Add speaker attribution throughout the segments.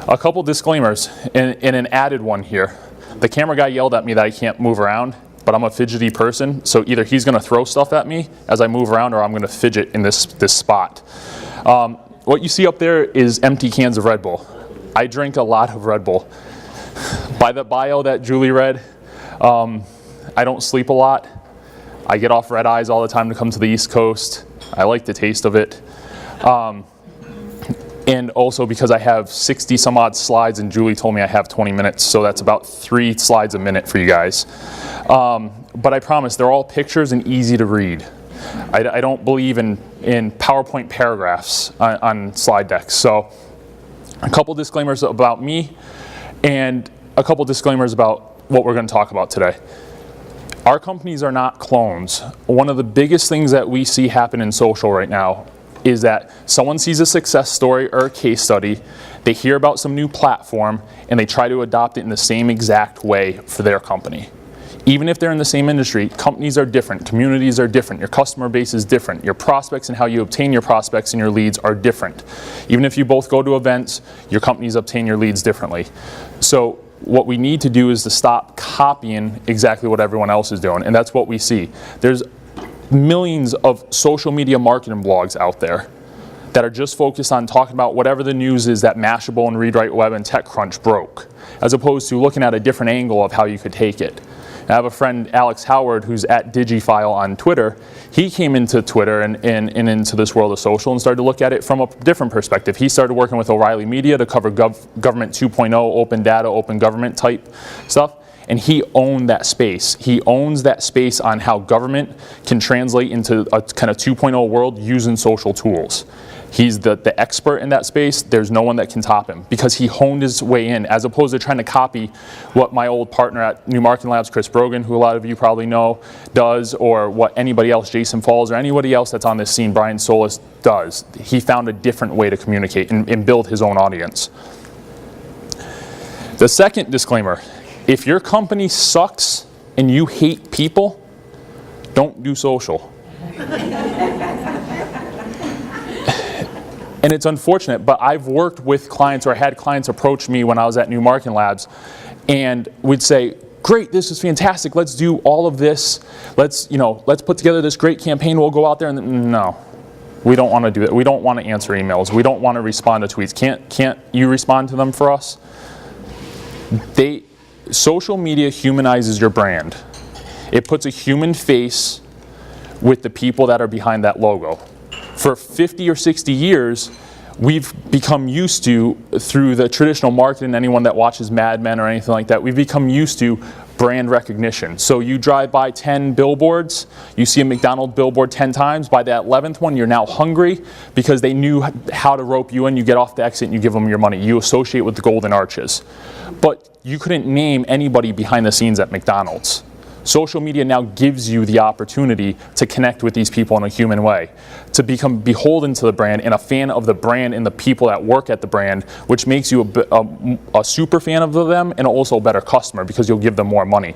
Speaker 1: A couple disclaimers and an added one here. The camera guy yelled at me that I can't move around, but I'm a fidgety person, so either he's going to throw stuff at me as I move around, or I'm going to fidget in this spot. What you see up there is empty cans of Red Bull. I drink a lot of Red Bull. By the bio that Julie read, I don't sleep a lot. I get off red eyes all the time to come to the East Coast. I like the taste of it. And also because I have 60 some odd slides, and Julie told me I have 20 minutes, so that's about 3 slides a minute for you guys. But I promise, they're all pictures and easy to read. I don't believe in PowerPoint paragraphs on slide decks. So a couple disclaimers about me and a couple disclaimers about what we're going to talk about today. Our companies are not clones. One of the biggest things that we see happen in social right now is that someone sees a success story or a case study, they hear about some new platform, and they try to adopt it in the same exact way for their company. Even if they're in the same industry, companies are different, communities are different, your customer base is different, your prospects and how you obtain your prospects and your leads are different. Even if you both go to events, your companies obtain your leads differently. So what we need to do is to stop copying exactly what everyone else is doing, and that's what we see. There's millions of social media marketing blogs out there that are just focused on talking about whatever the news is that Mashable and ReadWriteWeb and TechCrunch broke, as opposed to looking at a different angle of how you could take it. I have a friend, Alex Howard, who's at DigiFile on Twitter. He came into Twitter and into this world of social and started to look at it from a different perspective. He started working with O'Reilly Media to cover government 2.0, open data, open government type stuff. And he owned that space. He owns that space on how government can translate into a kind of 2.0 world using social tools. He's the expert in that space. There's no one that can top him because he honed his way in, as opposed to trying to copy what my old partner at New Marketing Labs, Chris Brogan, who a lot of you probably know, does, or what anybody else, Jason Falls, or anybody else that's on this scene, Brian Solis, does. He found a different way to communicate and build his own audience. The second disclaimer, if your company sucks and you hate people, don't do social. And it's unfortunate, but I've worked with clients, or had clients approach me when I was at New Marketing Labs, and we'd say, great, this is fantastic, let's do all of this, let's put together this great campaign, we'll go out there, and no, we don't want to do it. We don't want to answer emails. We don't want to respond to tweets. Can't you respond to them for us? Social media humanizes your brand. It puts a human face with the people that are behind that logo. For 50 or 60 years, we've become used to, through the traditional marketing, anyone that watches Mad Men or anything like that, we've become used to brand recognition. So you drive by 10 billboards, you see a McDonald's billboard 10 times, by that 11th one you're now hungry because they knew how to rope you in. You get off the exit and you give them your money. You associate with the golden arches. But you couldn't name anybody behind the scenes at McDonald's. Social media now gives you the opportunity to connect with these people in a human way, to become beholden to the brand and a fan of the brand and the people that work at the brand, which makes you a super fan of them and also a better customer because you'll give them more money.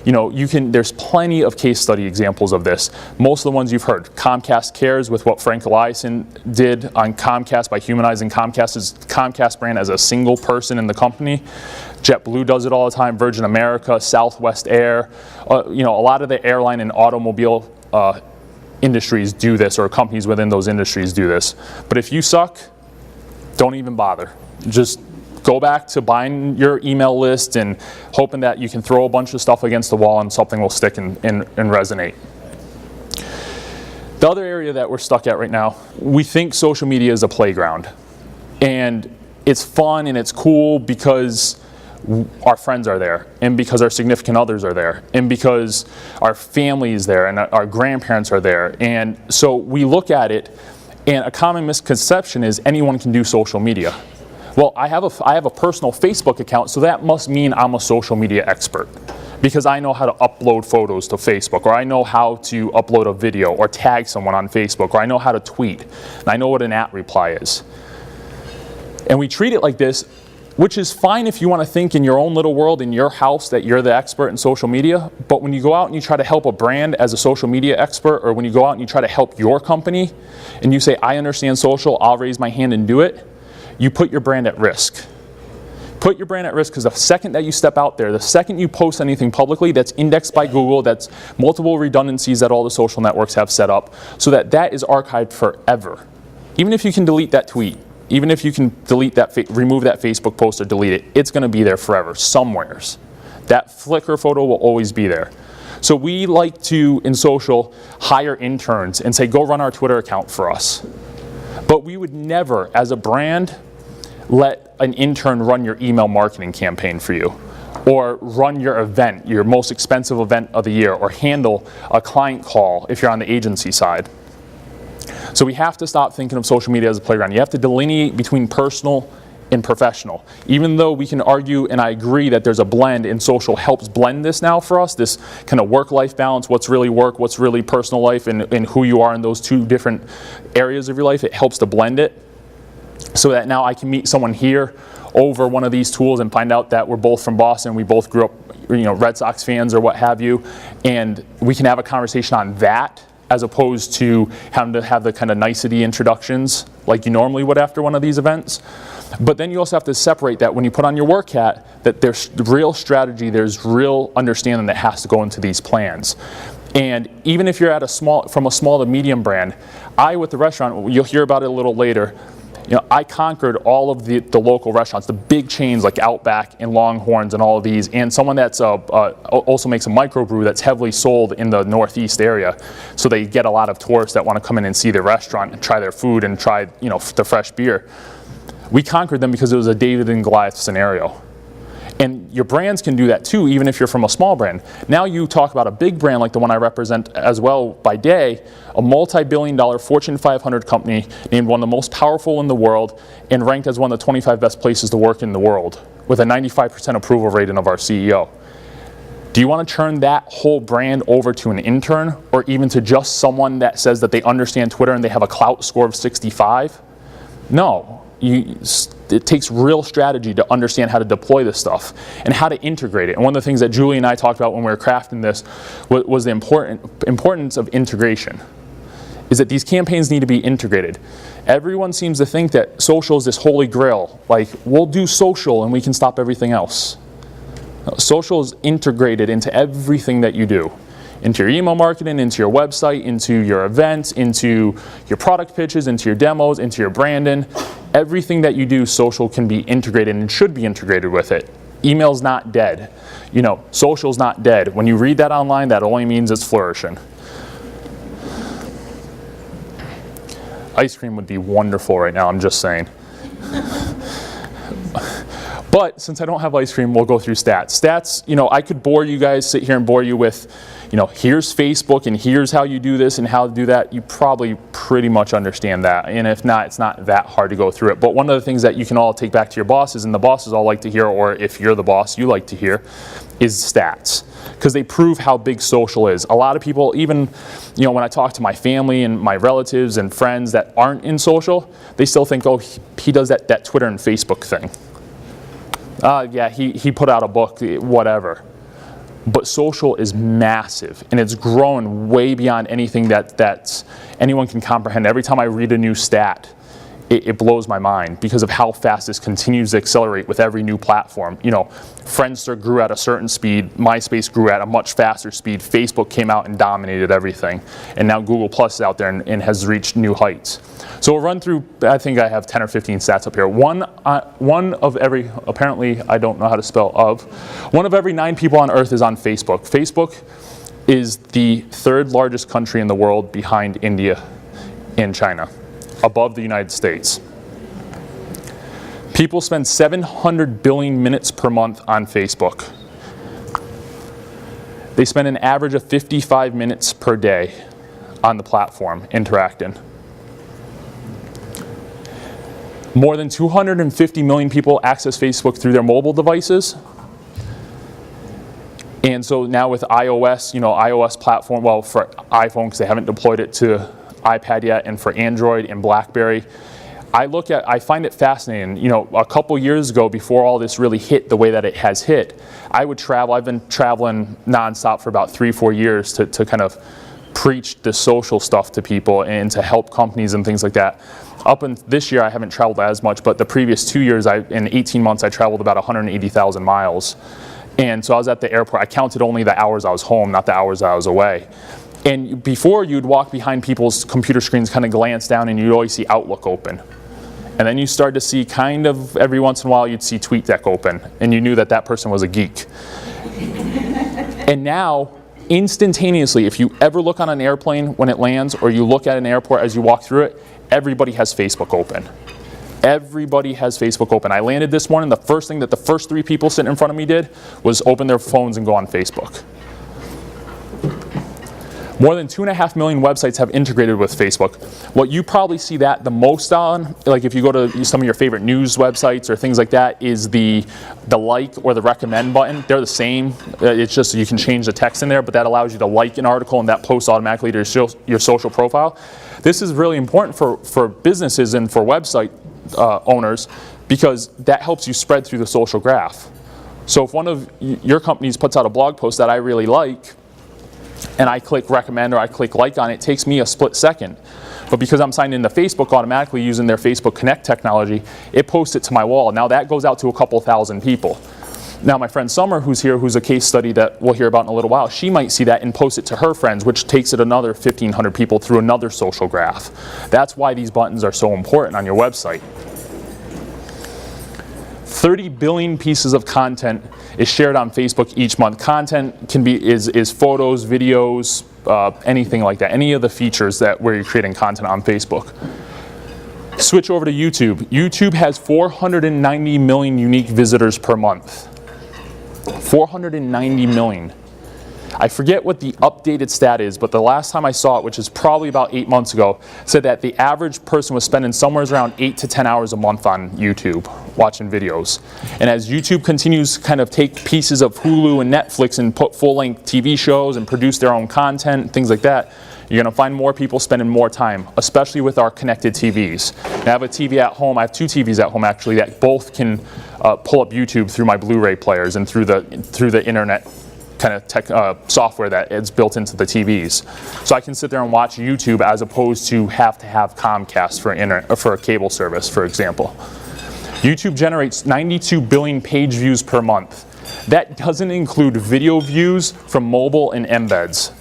Speaker 1: There's plenty of case study examples of this. Most of the ones you've heard. Comcast Cares, with what Frank Eliason did on Comcast by humanizing Comcast brand as a single person in the company. JetBlue does it all the time, Virgin America, Southwest Air. A lot of the airline and automobile industries do this, or companies within those industries do this. But if you suck, don't even bother. Just go back to buying your email list and hoping that you can throw a bunch of stuff against the wall and something will stick and resonate. The other area that we're stuck at right now, we think social media is a playground. And it's fun and it's cool because our friends are there, and because our significant others are there, and because our family is there, and our grandparents are there. And so we look at it, and a common misconception is anyone can do social media. Well, I have a personal Facebook account, so that must mean I'm a social media expert because I know how to upload photos to Facebook, or I know how to upload a video or tag someone on Facebook, or I know how to tweet, and I know what an @reply is. And we treat it like this, which is fine if you want to think in your own little world, in your house, that you're the expert in social media. But when you go out and you try to help a brand as a social media expert, or when you go out and you try to help your company, and you say, I understand social, I'll raise my hand and do it, you put your brand at risk. put your brand at risk, because the second that you step out there, the second you post anything publicly that's indexed by Google, that's multiple redundancies that all the social networks have set up, so that that is archived forever. Even if you can delete that tweet, even if you can delete that, remove that Facebook post or delete it, it's going to be there forever, somewheres. That Flickr photo will always be there. So we like to, in social, hire interns and say, go run our Twitter account for us. But we would never, as a brand, let an intern run your email marketing campaign for you, or run your event, your most expensive event of the year, or handle a client call if you're on the agency side. So we have to stop thinking of social media as a playground. You have to delineate between personal and professional. Even though we can argue, and I agree that there's a blend, and social helps blend this now for us, this kind of work-life balance, what's really work, what's really personal life, and who you are in those two different areas of your life. It helps to blend it so that now I can meet someone here over one of these tools and find out that we're both from Boston, we both grew up, Red Sox fans or what have you, and we can have a conversation on that, as opposed to having to have the kind of nicety introductions like you normally would after one of these events. But then you also have to separate that when you put on your work hat, that there's real strategy, there's real understanding that has to go into these plans. And even if you're at from a small to medium brand, with the restaurant, you'll hear about it a little later, I conquered all of the local restaurants, the big chains like Outback and Longhorns and all of these, and someone that's also makes a microbrew that's heavily sold in the Northeast area. So they get a lot of tourists that want to come in and see their restaurant and try their food and try the fresh beer. We conquered them because it was a David and Goliath scenario. And your brands can do that too, even if you're from a small brand. Now you talk about a big brand like the one I represent as well by day, a multi-billion-dollar Fortune 500 company named one of the most powerful in the world and ranked as one of the 25 best places to work in the world with a 95% approval rating of our CEO. Do you want to turn that whole brand over to an intern, or even to just someone that says that they understand Twitter and they have a clout score of 65? No. It takes real strategy to understand how to deploy this stuff and how to integrate it. And one of the things that Julie and I talked about when we were crafting this was the importance of integration, is that these campaigns need to be integrated. Everyone seems to think that social is this holy grail, like we'll do social and we can stop everything else. Social is integrated into everything that you do. Into your email marketing, into your website, into your events, into your product pitches, into your demos, into your branding. Everything that you do, social can be integrated and should be integrated with it. Email's not dead. Social's not dead. When you read that online, that only means it's flourishing. Ice cream would be wonderful right now, I'm just saying. But since I don't have ice cream, we'll go through stats. Stats, I could bore you guys, sit here and bore you with, here's Facebook and here's how you do this and how to do that. You probably pretty much understand that. And if not, it's not that hard to go through it. But one of the things that you can all take back to your bosses, and the bosses all like to hear, or if you're the boss, you like to hear, is stats. Because they prove how big social is. A lot of people, even when I talk to my family and my relatives and friends that aren't in social, they still think, oh, he does that Twitter and Facebook thing. Yeah, he put out a book, whatever. But social is massive, and it's grown way beyond anything that anyone can comprehend. Every time I read a new stat, it blows my mind because of how fast this continues to accelerate with every new platform. Friendster grew at a certain speed, MySpace grew at a much faster speed, Facebook came out and dominated everything, and now Google Plus is out there and has reached new heights. So we'll run through, I think I have 10 or 15 stats up here. One of every, apparently I don't know how to spell one of every 9 people on earth is on Facebook. Facebook is the 3rd largest country in the world behind India and China, above the United States. People spend 700 billion minutes per month on Facebook. They spend an average of 55 minutes per day on the platform interacting. More than 250 million people access Facebook through their mobile devices. And so now with iOS, iOS platform, well, for iPhone, because they haven't deployed it to iPad yet, and for Android and BlackBerry, I find it fascinating. A couple years ago, before all this really hit the way that it has hit, I would travel. I've been traveling nonstop for about 3-4 years to kind of preach the social stuff to people and to help companies and things like that. Up in this year, I haven't traveled as much, but the previous 2 years, in 18 months, I traveled about 180,000 miles. And so I was at the airport. I counted only the hours I was home, not the hours I was away. And before, you'd walk behind people's computer screens, kind of glance down, and you'd always see Outlook open. And then you start to see kind of every once in a while, you'd see TweetDeck open, and you knew that that person was a geek. And now, instantaneously, if you ever look on an airplane when it lands, or you look at an airport as you walk through it, everybody has Facebook open. Everybody has Facebook open. I landed this morning, the first thing that the first 3 people sitting in front of me did was open their phones and go on Facebook. More than 2.5 million websites have integrated with Facebook. What you probably see that the most on, like if you go to some of your favorite news websites or things like that, is the like or the recommend button. They're the same. It's just you can change the text in there, but that allows you to like an article and that posts automatically to your social profile. This is really important for businesses and for website owners, because that helps you spread through the social graph. So if one of your companies puts out a blog post that I really like, and I click recommend or I click like on it, it takes me a split second. But because I'm signed into Facebook automatically using their Facebook Connect technology, it posts it to my wall. Now that goes out to a couple thousand people. Now my friend Summer, who's here, who's a case study that we'll hear about in a little while, she might see that and post it to her friends, which takes it another 1,500 people through another social graph. That's why these buttons are so important on your website. 30 billion pieces of content is shared on Facebook each month. Content can be is photos, videos, anything like that. Any of the features that where you're creating content on Facebook. Switch over to YouTube. YouTube has 490 million unique visitors per month. 490 million. I forget what the updated stat is, but the last time I saw it, which is probably about 8 months ago, said that the average person was spending somewhere around 8 to 10 hours a month on YouTube, watching videos. And as YouTube continues to kind of take pieces of Hulu and Netflix and put full-length TV shows and produce their own content and things like that, you're going to find more people spending more time, especially with our connected TVs. Now, I have a TV at home. I have 2 TVs at home, actually, that both can pull up YouTube through my Blu-ray players and through the internet kind of tech software that is built into the TVs. So I can sit there and watch YouTube as opposed to have Comcast for a cable service, for example. YouTube generates 92 billion page views per month. That doesn't include video views from mobile and embeds.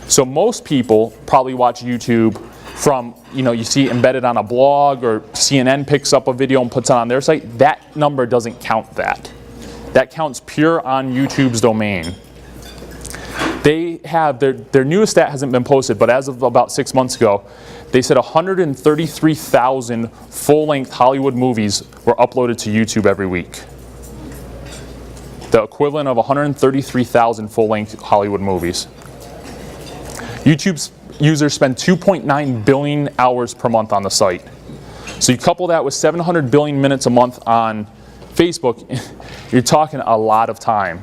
Speaker 1: So most people probably watch YouTube from, you see embedded on a blog, or CNN picks up a video and puts it on their site. That number doesn't count that. That counts pure on YouTube's domain. They have, their newest stat hasn't been posted, but as of about 6 months ago, they said 133,000 full-length Hollywood movies were uploaded to YouTube every week. The equivalent of 133,000 full-length Hollywood movies. YouTube's users spend 2.9 billion hours per month on the site. So you couple that with 700 billion minutes a month on Facebook, you're talking a lot of time.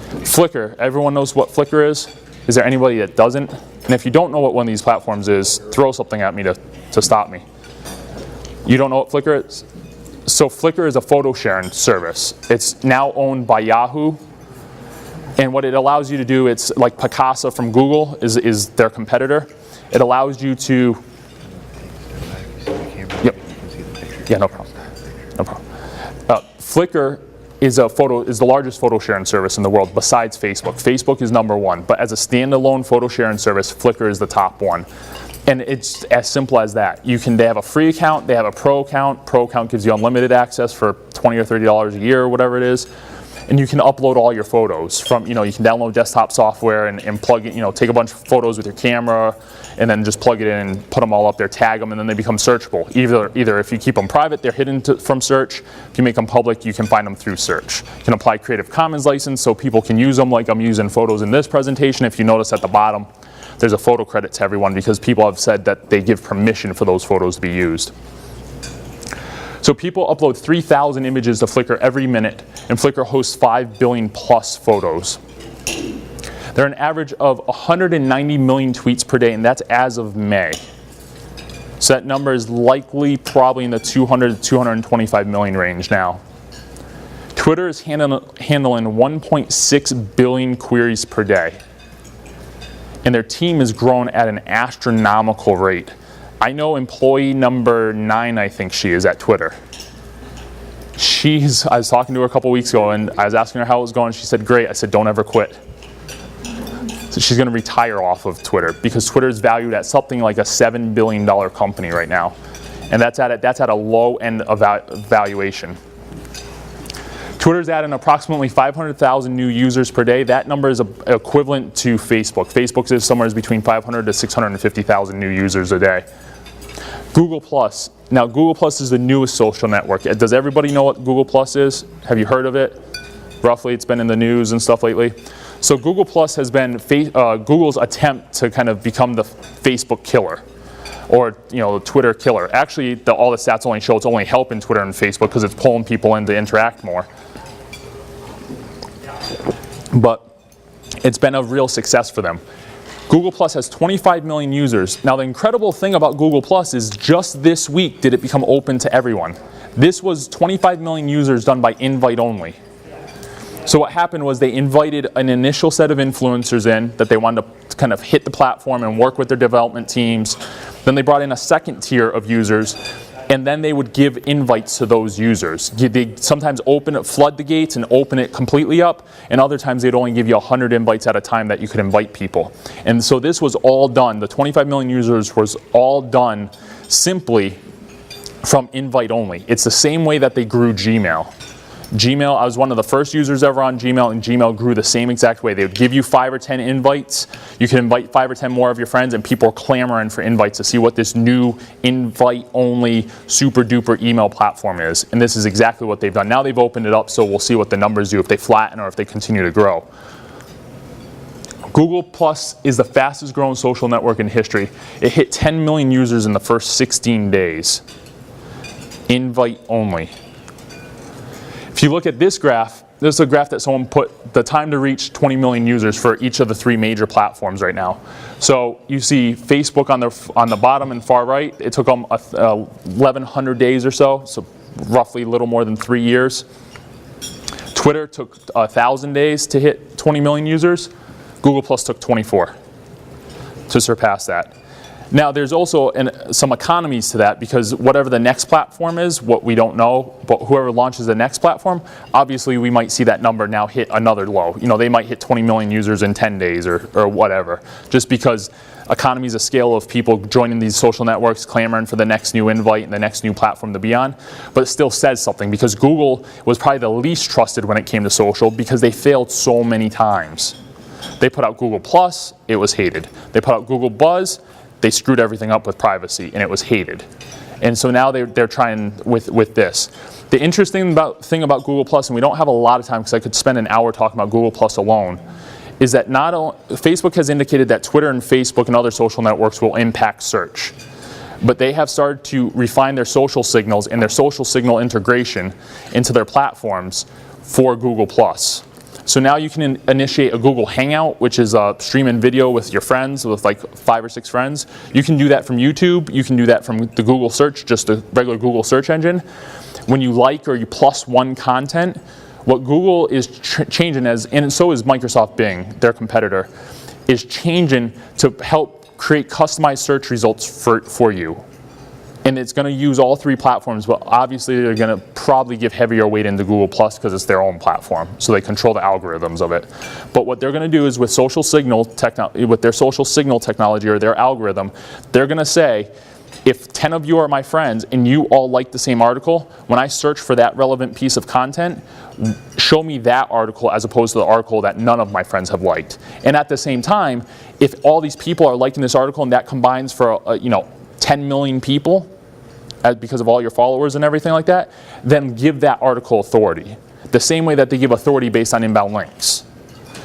Speaker 1: Flickr, everyone knows what Flickr is? Is there anybody that doesn't? And if you don't know what one of these platforms is, throw something at me to stop me. You don't know what Flickr is? So Flickr is a photo sharing service. It's now owned by Yahoo. And what it allows you to do, it's like Picasa from Google is their competitor. It allows you to... Yep. Yeah, no problem. No problem. Flickr is the largest photo sharing service in the world besides Facebook. Facebook is number 1, but as a standalone photo sharing service, Flickr is the top one. And it's as simple as that. They have a free account, they have a pro account. Pro account gives you unlimited access for $20 or $30 a year or whatever it is. And you can upload all your photos from, you can download desktop software and plug it, take a bunch of photos with your camera and then just plug it in and put them all up there, tag them, and then they become searchable. Either if you keep them private, they're hidden from search. If you make them public, you can find them through search. You can apply Creative Commons license so people can use them, like I'm using photos in this presentation. If you notice at the bottom, there's a photo credit to everyone because people have said that they give permission for those photos to be used. So people upload 3,000 images to Flickr every minute, and Flickr hosts 5 billion plus photos. There are an average of 190 million tweets per day, and that's as of May. So that number is likely probably in the 200 to 225 million range now. Twitter is handling 1.6 billion queries per day. and their team has grown at an astronomical rate. I know employee number 9, I think she is at Twitter. I was talking to her a couple weeks ago, and I was asking her how it was going. She said, great. I said, don't ever quit. So she's going to retire off of Twitter, because Twitter is valued at something like a $7 billion company right now. And that's at a low end of valuation. Twitter's adding approximately 500,000 new users per day. That number is equivalent to Facebook. Facebook is somewhere between 500 to 650,000 new users a day. Google Plus. Now, Google Plus is the newest social network. Does everybody know what Google Plus is? Have you heard of it? Roughly, it's been in the news and stuff lately. So Google Plus has been Google's attempt to kind of become the Facebook killer, or the Twitter killer. Actually, all the stats only show it's only helping Twitter and Facebook because it's pulling people in to interact more. But it's been a real success for them. Google Plus has 25 million users. Now, the incredible thing about Google Plus is just this week did it become open to everyone. This was 25 million users done by invite only. So what happened was they invited an initial set of influencers in that they wanted to kind of hit the platform and work with their development teams. Then they brought in a second tier of users, and then they would give invites to those users. They sometimes flood the gates and open it completely up, and other times they'd only give you 100 invites at a time that you could invite people. And so this was all done, the 25 million users was all done simply from invite only. It's the same way that they grew Gmail. I was one of the first users ever on Gmail, and Gmail grew the same exact way. They would give you 5 or 10 invites. You could invite 5 or 10 more of your friends, and people are clamoring for invites to see what this new invite-only, super-duper email platform is. And this is exactly what they've done. Now they've opened it up, so we'll see what the numbers do, if they flatten or if they continue to grow. Google Plus is the fastest growing social network in history. It hit 10 million users in the first 16 days. Invite only. If you look at this graph, this is a graph that someone put the time to reach 20 million users for each of the 3 major platforms right now. So you see Facebook on the bottom and far right. It took them 1,100 days or so roughly a little more than 3 years. Twitter took 1,000 days to hit 20 million users. Google Plus took 24 to surpass that. Now, there's also some economies to that, because whatever the next platform is, what we don't know, but whoever launches the next platform, obviously we might see that number now hit another low. They might hit 20 million users in 10 days or whatever, just because economies of scale of people joining these social networks, clamoring for the next new invite and the next new platform to be on. But it still says something, because Google was probably the least trusted when it came to social, because they failed so many times. They put out Google Plus, it was hated. They put out Google Buzz, they screwed everything up with privacy, and it was hated. And so now they're trying with this. The interesting thing about Google Plus, and we don't have a lot of time because I could spend an hour talking about Google Plus alone, is that Facebook has indicated that Twitter and Facebook and other social networks will impact search. But they have started to refine their social signals and their social signal integration into their platforms for Google Plus. So now you can initiate a Google Hangout, which is a streaming video with your friends, with like 5 or 6 friends. You can do that from YouTube. You can do that from the Google search, just the regular Google search engine. When you like or you +1 content, what Google is changing and so is Microsoft Bing, their competitor, is changing to help create customized search results for you. And it's going to use all 3 platforms, but obviously they're going to probably give heavier weight into Google Plus because it's their own platform, so they control the algorithms of it. But what they're going to do is with their social signal technology or their algorithm, they're going to say, if 10 of you are my friends and you all like the same article, when I search for that relevant piece of content, show me that article as opposed to the article that none of my friends have liked. And at the same time, if all these people are liking this article and that combines for 10 million people, because of all your followers and everything like that, then give that article authority. The same way that they give authority based on inbound links.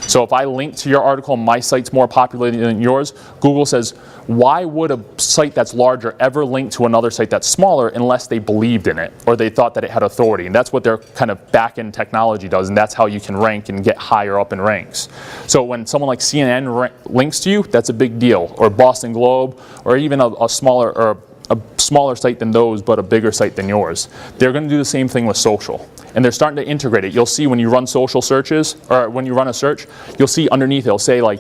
Speaker 1: So if I link to your article and my site's more populated than yours, Google says, why would a site that's larger ever link to another site that's smaller unless they believed in it or they thought that it had authority? And that's what their kind of back-end technology does, and that's how you can rank and get higher up in ranks. So when someone like CNN links to you, that's a big deal, or Boston Globe, or even a smaller site than those, but a bigger site than yours. They're going to do the same thing with social. And they're starting to integrate it. You'll see when you run social searches, or when you run a search, you'll see underneath it'll say like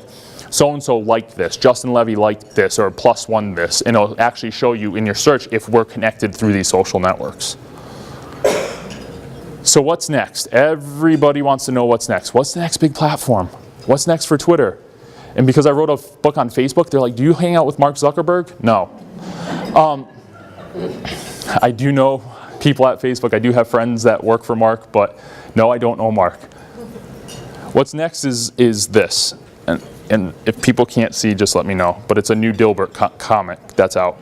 Speaker 1: so-and-so liked this, Justin Levy liked this, or +1 this, and it'll actually show you in your search if we're connected through these social networks. So what's next? Everybody wants to know what's next. What's the next big platform? What's next for Twitter? And because I wrote a book on Facebook, they're like, do you hang out with Mark Zuckerberg? No. I do know people at Facebook. I do have friends that work for Mark, but no, I don't know Mark. What's next is this. And if people can't see, just let me know. But it's a new Dilbert comic that's out.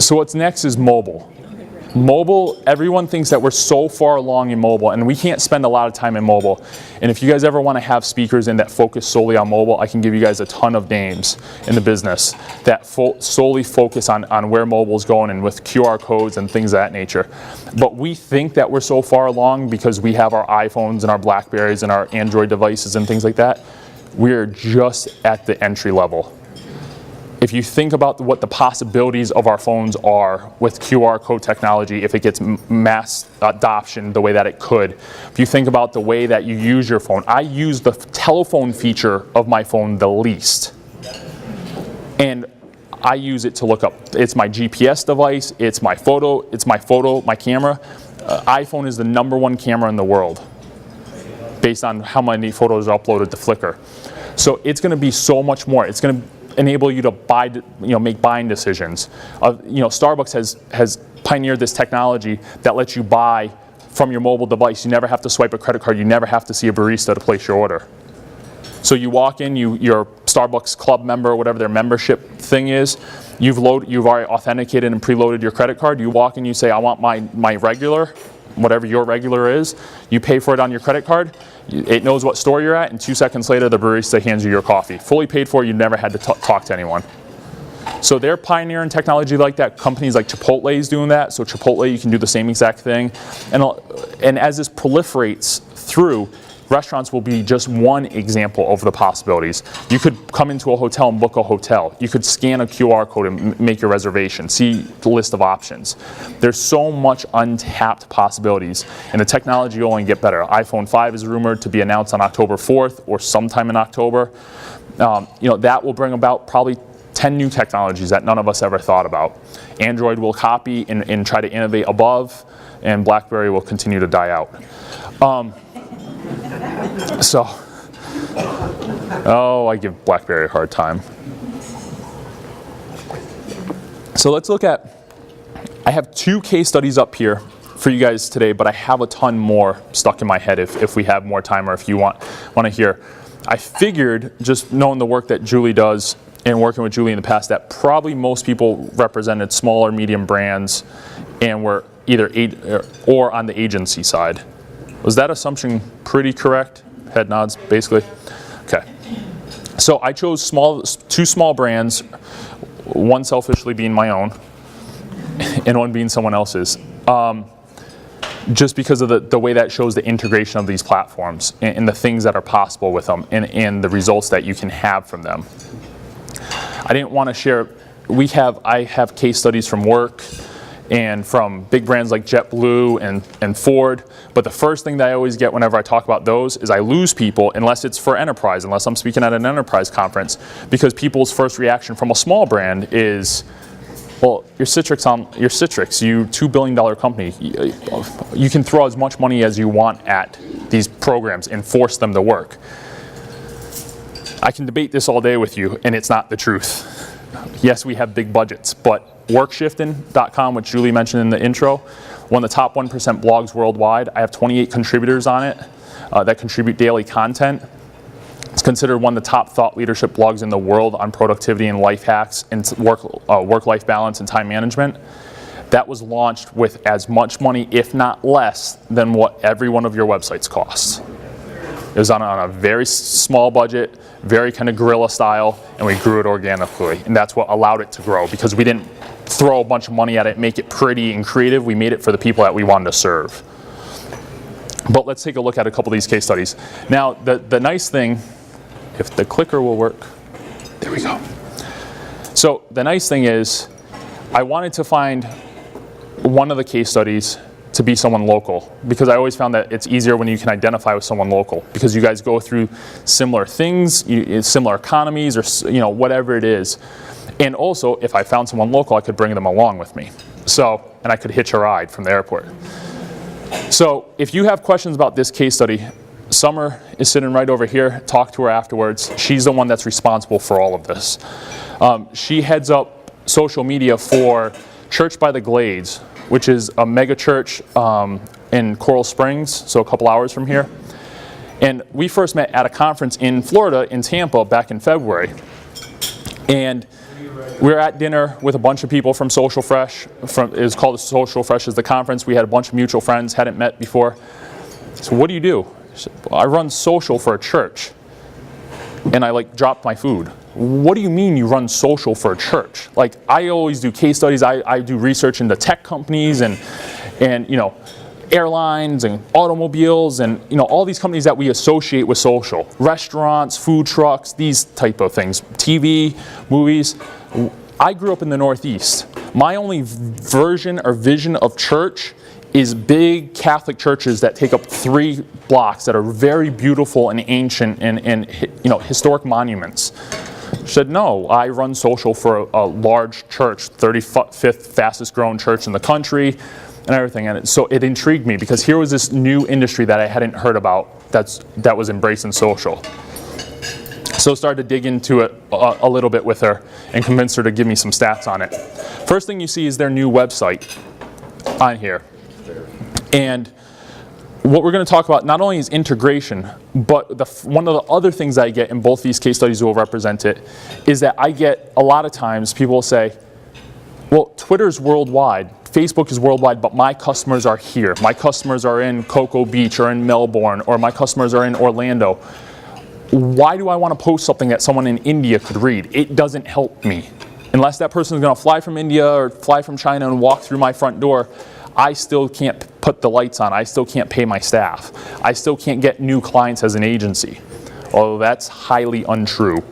Speaker 1: So what's next is mobile. Mobile, everyone thinks that we're so far along in mobile, and we can't spend a lot of time in mobile. And if you guys ever want to have speakers in that focus solely on mobile, I can give you guys a ton of names in the business that solely focus on where mobile's going and with QR codes and things of that nature. But we think that we're so far along because we have our iPhones and our Blackberries and our Android devices and things like that. We're just at the entry level. If you think about what the possibilities of our phones are with QR code technology, if it gets mass adoption the way that it could, if you think about the way that you use your phone, I use the telephone feature of my phone the least. And I use it to look up. It's my GPS device, it's my camera. iPhone is the /1 camera in the world based on how many photos are uploaded to Flickr. So it's going to be so much more. It's going to enable you to buy, make buying decisions. Starbucks has pioneered this technology that lets you buy from your mobile device. You never have to swipe a credit card. You never have to see a barista to place your order. So you walk in, you're a Starbucks club member, whatever their membership thing is. You've already authenticated and preloaded your credit card. You walk in, you say, I want my regular, whatever your regular is. You pay for it on your credit card. It knows what store you're at, and 2 seconds later, the barista hands you your coffee. Fully paid for, you never had to talk to anyone. So they're pioneering technology like that. Companies like Chipotle is doing that. So Chipotle, you can do the same exact thing. And as this proliferates through, restaurants will be just one example of the possibilities. You could come into a hotel and book a hotel. You could scan a QR code and make your reservation. See the list of options. There's so much untapped possibilities, and the technology will only get better. iPhone 5 is rumored to be announced on October 4th or sometime in October. That will bring about probably 10 new technologies that none of us ever thought about. Android will copy and try to innovate above, and BlackBerry will continue to die out. I give BlackBerry a hard time. So let's look at, I have 2 case studies up here for you guys today, but I have a ton more stuck in my head if we have more time or if you want to hear. I figured, just knowing the work that Julie does and working with Julie in the past, that probably most people represented small or medium brands and were either or on the agency side. Was that assumption pretty correct? Head nods, basically. Okay. So I chose 2 small brands, one selfishly being my own, and one being someone else's, just because of the way that shows the integration of these platforms and the things that are possible with them and the results that you can have from them. I didn't want to share. I have case studies from work and from big brands like JetBlue and Ford. But the first thing that I always get whenever I talk about those is I lose people unless it's for enterprise, unless I'm speaking at an enterprise conference, because people's first reaction from a small brand is, well, you're Citrix, you $2 billion company. You can throw as much money as you want at these programs and force them to work. I can debate this all day with you, and it's not the truth. Yes, we have big budgets, but workshifting.com, which Julie mentioned in the intro, one of the top 1% blogs worldwide. I have 28 contributors on it that contribute daily content. It's considered one of the top thought leadership blogs in the world on productivity and life hacks and work-life balance and time management. That was launched with as much money, if not less, than what every one of your websites costs. It was on a very small budget, very kind of guerrilla style, and we grew it organically. And that's what allowed it to grow, because we didn't throw a bunch of money at it, make it pretty and creative. We made it for the people that we wanted to serve. But let's take a look at a couple of these case studies. Now, the nice thing, if the clicker will work, there we go. So the nice thing is, I wanted to find one of the case studies to be someone local, because I always found that it's easier when you can identify with someone local, because you guys go through similar things, similar economies, or whatever it is. And also, if I found someone local, I could bring them along with me. So, and I could hitch a ride from the airport. So if you have questions about this case study, Summer is sitting right over here. Talk to her afterwards. She's the one that's responsible for all of this. She heads up social media for Church by the Glades, which is a mega church in Coral Springs, so a couple hours from here. And we first met at a conference in Florida, in Tampa, back in February. And we were at dinner with a bunch of people from Social Fresh. It was called Social Fresh as the conference. We had a bunch of mutual friends, hadn't met before. So what do you do? She said, well, I run social for a church. And I dropped my food. What do you mean you run social for a church? I always do case studies. I do research into tech companies and airlines and automobiles and all these companies that we associate with social. Restaurants, food trucks, these type of things. TV, movies. I grew up in the Northeast. My only version or vision of church is big Catholic churches that take up 3 blocks that are very beautiful and ancient and historic monuments. She said, no, I run social for a large church, 35th fastest growing church in the country and everything. And so it intrigued me, because here was this new industry that I hadn't heard about that was embracing social. So I started to dig into it a little bit with her and convince her to give me some stats on it. First thing you see is their new website on here. And what we're going to talk about not only is integration, but one of the other things I get in both these case studies will represent it, is that I get a lot of times people will say, well, Twitter's worldwide, Facebook is worldwide, but my customers are here. My customers are in Cocoa Beach or in Melbourne, or my customers are in Orlando. Why do I want to post something that someone in India could read? It doesn't help me. Unless that person is going to fly from India or fly from China and walk through my front door, I still can't put the lights on. I still can't pay my staff. I still can't get new clients as an agency. Although that's highly untrue.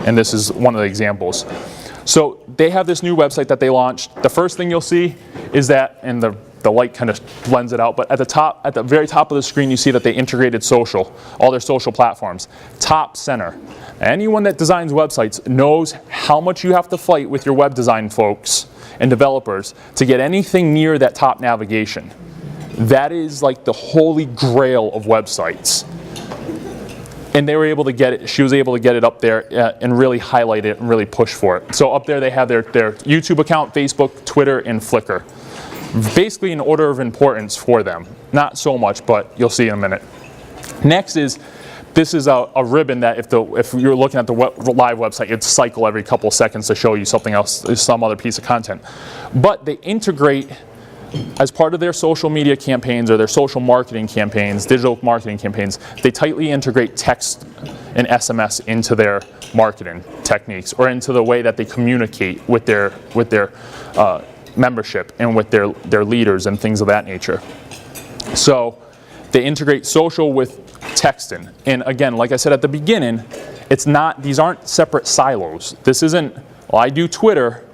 Speaker 1: And this is one of the examples. So they have this new website that they launched. The first thing you'll see is that, and the light kind of blends it out, but at the very top of the screen, you see that they integrated social, all their social platforms. Top center. Anyone that designs websites knows how much you have to fight with your web design folks and developers to get anything near that top navigation. That is like the holy grail of websites. And they were able to get it, she was able to get it up there and really highlight it and really push for it. So up there they have their YouTube account, Facebook, Twitter, and Flickr. Basically in order of importance for them. Not so much, but you'll see in a minute. Next is, this is a ribbon that if you're looking at the live website, it'd cycle every couple seconds to show you something else, some other piece of content. But they integrate, as part of their social media campaigns or their social marketing campaigns, digital marketing campaigns, they tightly integrate text and SMS into their marketing techniques, or into the way that they communicate with their membership and with their leaders and things of that nature. So they integrate social with texting. And again, like I said at the beginning, these aren't separate silos. This isn't, well, I do Twitter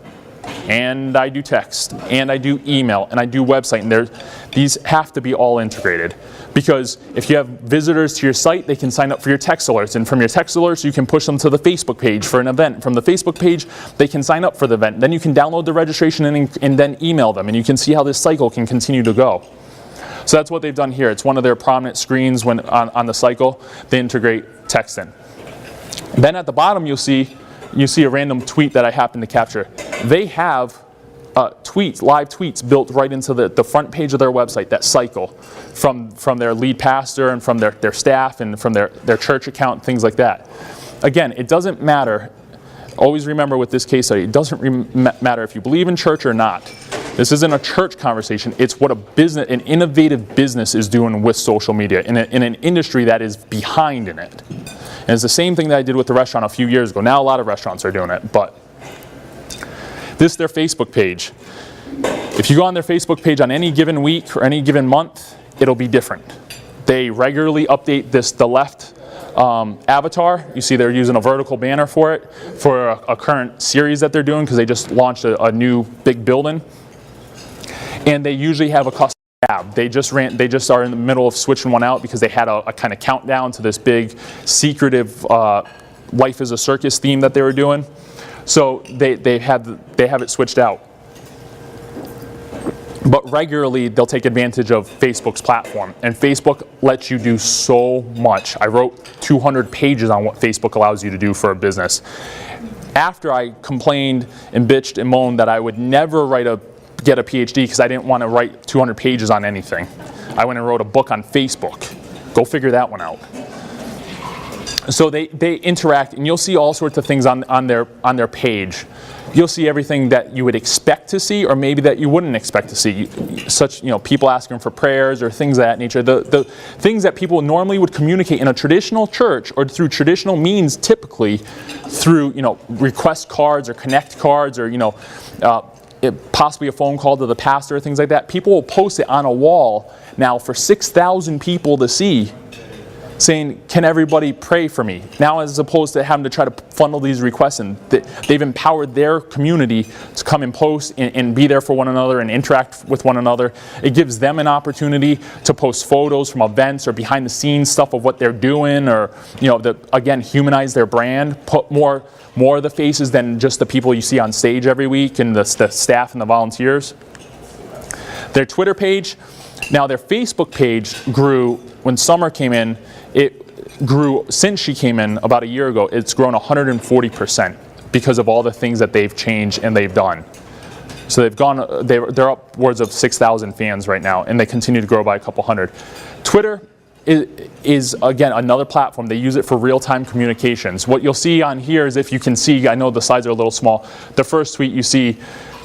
Speaker 1: and I do text and I do email and I do website, and these have to be all integrated. Because if you have visitors to your site, they can sign up for your text alerts, and from your text alerts you can push them to the Facebook page for an event. From the Facebook page they can sign up for the event. Then you can download the registration and then email them, and you can see how this cycle can continue to go. So that's what they've done here. It's one of their prominent screens when on the cycle. They integrate text in. Then at the bottom you see a random tweet that I happen to capture. They have live tweets built right into the front page of their website that cycle from their lead pastor and from their staff and from their church account, things like that. Again, it doesn't matter. Always remember with this case study, it doesn't matter if you believe in church or not. This isn't a church conversation. It's what an innovative business is doing with social media in an industry that is behind in it. And it's the same thing that I did with the restaurant a few years ago. Now a lot of restaurants are doing it, but this is their Facebook page. If you go on their Facebook page on any given week or any given month, it'll be different. They regularly update the left avatar. You see they're using a vertical banner for it, for a current series that they're doing, because they just launched a new big building. And they usually have a custom tab tab. They just are in the middle of switching one out because they had a kind of countdown to this big secretive Life is a Circus theme that they were doing. So they have it switched out. But regularly, they'll take advantage of Facebook's platform. And Facebook lets you do so much. I wrote 200 pages on what Facebook allows you to do for a business. After I complained and bitched and moaned that I would never get a PhD because I didn't want to write 200 pages on anything, I went and wrote a book on Facebook. Go figure that one out. So they interact, and you'll see all sorts of things on their page. You'll see everything that you would expect to see, or maybe that you wouldn't expect to see. People asking for prayers or things of that nature. The things that people normally would communicate in a traditional church or through traditional means, typically through request cards or connect cards or possibly a phone call to the pastor or things like that. People will post it on a wall now for 6,000 people to see, saying, can everybody pray for me? Now, as opposed to having to try to funnel these requests in, they've empowered their community to come and post and be there for one another and interact with one another. It gives them an opportunity to post photos from events or behind the scenes stuff of what they're doing, or again, humanize their brand, put more of the faces than just the people you see on stage every week and the staff and the volunteers. Their Twitter page, now their Facebook page grew when Summer came in. It grew since she came in about a year ago. It's grown 140% because of all the things that they've changed and they've done. So they're upwards of 6,000 fans right now, and they continue to grow by a couple hundred. Twitter is again another platform. They use it for real-time communications. What you'll see on here is, if you can see, I know the slides are a little small. The first tweet you see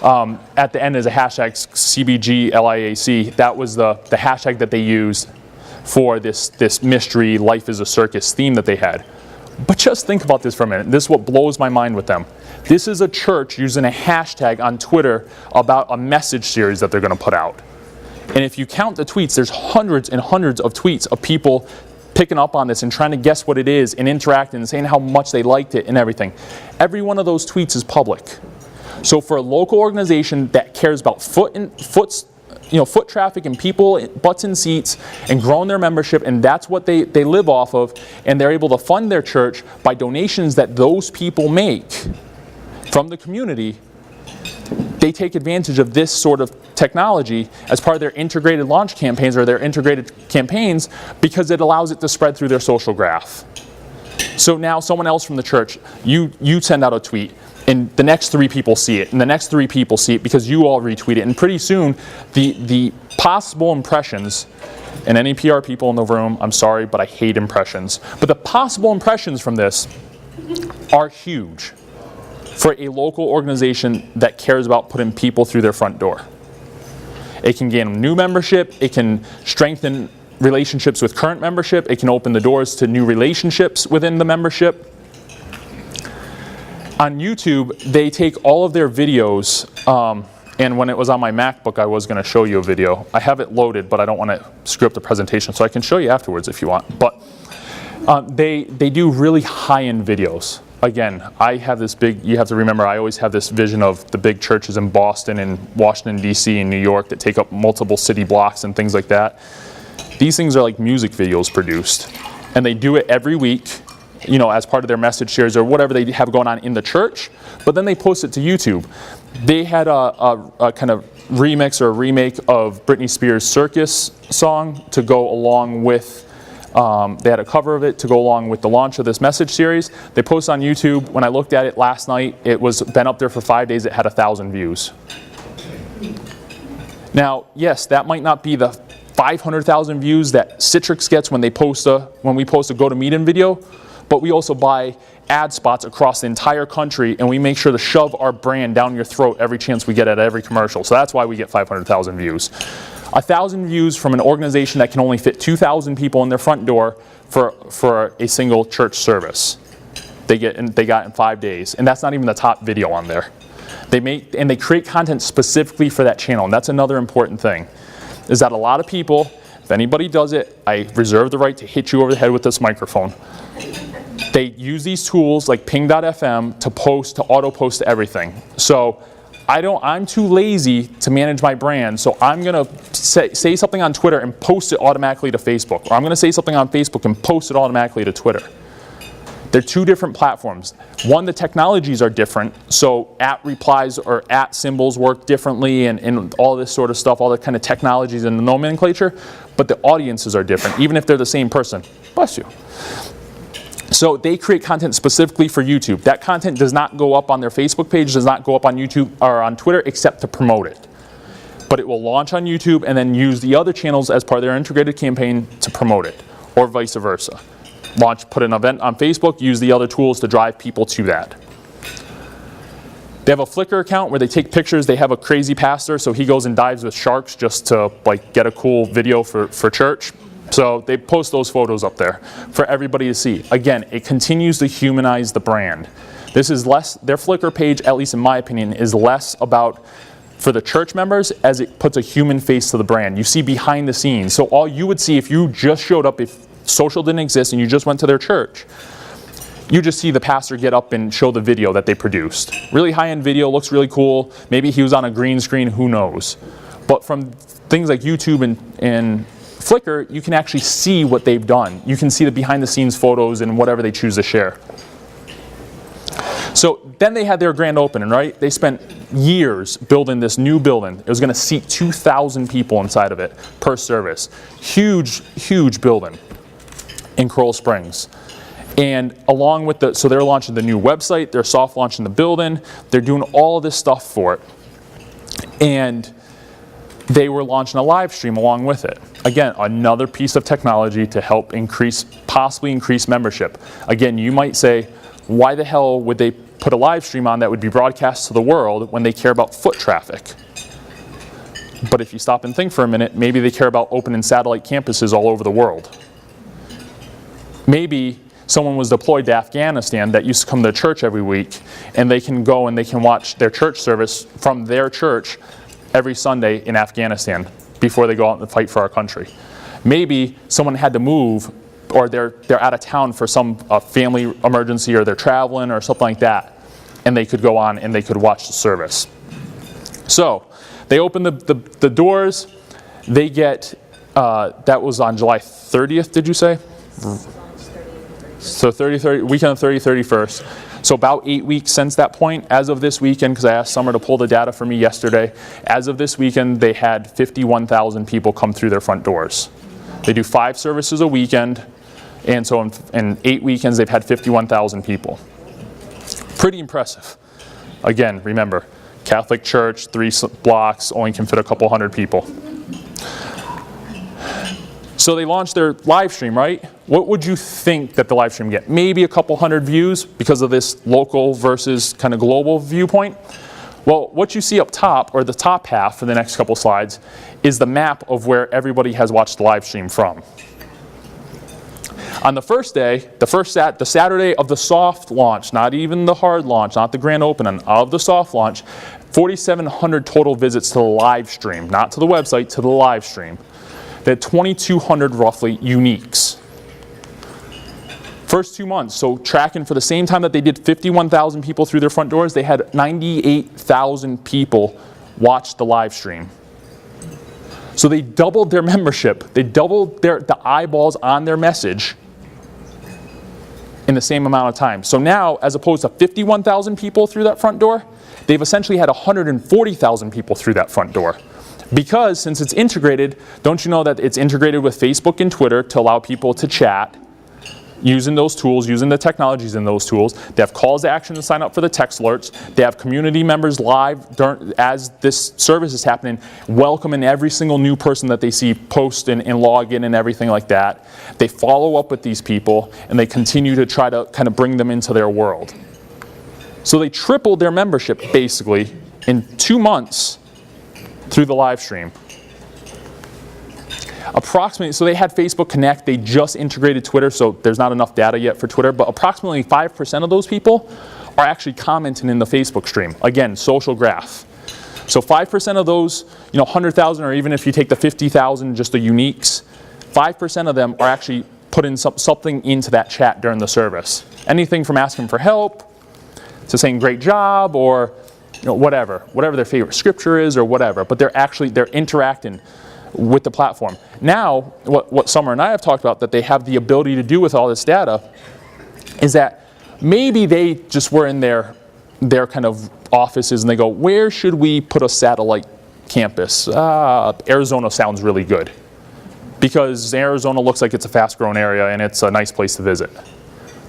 Speaker 1: at the end is a hashtag CBGLIAC. That was the hashtag that they used for this mystery Life is a Circus theme that they had. But just think about this for a minute. This is what blows my mind with them. This is a church using a hashtag on Twitter about a message series that they're going to put out. And if you count the tweets, there's hundreds and hundreds of tweets of people picking up on this and trying to guess what it is and interacting and saying how much they liked it and everything. Every one of those tweets is public. So for a local organization that cares about foot traffic and people, butts in seats, and growing their membership, and that's what they live off of, and they're able to fund their church by donations that those people make from the community, they take advantage of this sort of technology as part of their integrated launch campaigns or their integrated campaigns, because it allows it to spread through their social graph. So now someone else from the church, you send out a tweet, and the next 3 people see it, and the next 3 people see it because you all retweet it. And pretty soon, the possible impressions, and any PR people in the room, I'm sorry, but I hate impressions. But the possible impressions from this are huge for a local organization that cares about putting people through their front door. It can gain new membership. It can strengthen relationships with current membership. It can open the doors to new relationships within the membership. On YouTube, they take all of their videos, and when it was on my MacBook, I was going to show you a video. I have it loaded, but I don't want to screw up the presentation, so I can show you afterwards if you want. But they do really high-end videos. Again, I have this you have to remember, I always have this vision of the big churches in Boston and Washington, D.C. and New York that take up multiple city blocks and things like that. These things are like music videos produced, and they do it every week, as part of their message series or whatever they have going on in the church, but then they post it to YouTube. They had a kind of remix or a remake of Britney Spears' Circus song to go along with, they had a cover of it to go along with the launch of this message series. They posted on YouTube. When I looked at it last night, it was been up there for 5 days. It had 1,000 views. Now, yes, that might not be the 500,000 views that Citrix gets when we post a GoToMeeting video, but we also buy ad spots across the entire country, and we make sure to shove our brand down your throat every chance we get at every commercial. So that's why we get 500,000 views. 1,000 views from an organization that can only fit 2,000 people in their front door for a single church service. They got in 5 days, and that's not even the top video on there. They create content specifically for that channel, and that's another important thing, is that a lot of people, if anybody does it, I reserve the right to hit you over the head with this microphone. They use these tools like ping.fm to auto-post to everything. So I'm too lazy to manage my brand, so I'm going to say something on Twitter and post it automatically to Facebook. Or I'm going to say something on Facebook and post it automatically to Twitter. They're two different platforms. One, the technologies are different, so @ replies or @ symbols work differently and all this sort of stuff, all the kind of technologies and the nomenclature, but the audiences are different, even if they're the same person. Bless you. So they create content specifically for YouTube. That content does not go up on their Facebook page, does not go up on YouTube or on Twitter except to promote it. But it will launch on YouTube and then use the other channels as part of their integrated campaign to promote it, or vice versa. Put an event on Facebook, use the other tools to drive people to that. They have a Flickr account where they take pictures. They have a crazy pastor, so he goes and dives with sharks just to get a cool video for church. So they post those photos up there for everybody to see. Again, it continues to humanize the brand. This is less, their Flickr page, at least in my opinion, is less about for the church members as it puts a human face to the brand. You see behind the scenes. So all you would see if you just showed up, if social didn't exist and you just went to their church, you just see the pastor get up and show the video that they produced. Really high-end video, looks really cool. Maybe he was on a green screen, who knows. But from things like YouTube and Flickr, you can actually see what they've done. You can see the behind-the-scenes photos and whatever they choose to share. So then they had their grand opening, right? They spent years building this new building. It was going to seat 2,000 people inside of it per service. Huge, huge building in Coral Springs. And along with so they're launching the new website, they're soft launching the building, they're doing all this stuff for it. And they were launching a live stream along with it. Again, another piece of technology to help possibly increase membership. Again, you might say, why the hell would they put a live stream on that would be broadcast to the world when they care about foot traffic? But if you stop and think for a minute, maybe they care about opening satellite campuses all over the world. Maybe someone was deployed to Afghanistan that used to come to church every week, and they can go and they can watch their church service from their church every Sunday in Afghanistan before they go out and fight for our country. Maybe someone had to move, or they're out of town for some family emergency, or they're traveling or something like that, and they could go on and they could watch the service. So they open the doors. They get, that was on July 30th, did you say? So weekend of 31st. So about 8 weeks since that point. As of this weekend, because I asked Summer to pull the data for me yesterday, as of this weekend, they had 51,000 people come through their front doors. They do 5 services a weekend, and so in 8 weekends, they've had 51,000 people. Pretty impressive. Again, remember, Catholic Church, 3 blocks, only can fit a couple hundred people. So they launched their live stream, right? What would you think that the live stream get? Maybe a couple hundred views because of this local versus kind of global viewpoint. Well, what you see up top, or the top half for the next couple slides, is the map of where everybody has watched the live stream from. On the first day, the Saturday of the soft launch, not even the hard launch, not the grand opening, of the soft launch, 4,700 total visits to the live stream, not to the website, to the live stream. They had 2,200 roughly uniques. First 2 months, so tracking for the same time that they did 51,000 people through their front doors, they had 98,000 people watch the live stream. So they doubled their membership. They doubled the eyeballs on their message in the same amount of time. So now, as opposed to 51,000 people through that front door, they've essentially had 140,000 people through that front door. Because since it's integrated, don't you know that it's integrated with Facebook and Twitter to allow people to chat using those tools, using the technologies in those tools. They have calls to action to sign up for the text alerts. They have community members live as this service is happening, welcoming every single new person that they see post and log in and everything like that. They follow up with these people, and they continue to try to kind of bring them into their world. So they tripled their membership, basically, in 2 months through the live stream. Approximately, so they had Facebook Connect, they just integrated Twitter, so there's not enough data yet for Twitter, but approximately 5% of those people are actually commenting in the Facebook stream. Again, social graph. So 5% of those, 100,000, or even if you take the 50,000, just the uniques, 5% of them are actually putting something into that chat during the service. Anything from asking for help, to saying great job, or whatever their favorite scripture is or whatever, but they're interacting with the platform. Now, what Summer and I have talked about that they have the ability to do with all this data is that maybe they just were in their kind of offices and they go, where should we put a satellite campus? Arizona sounds really good because Arizona looks like it's a fast-growing area and it's a nice place to visit.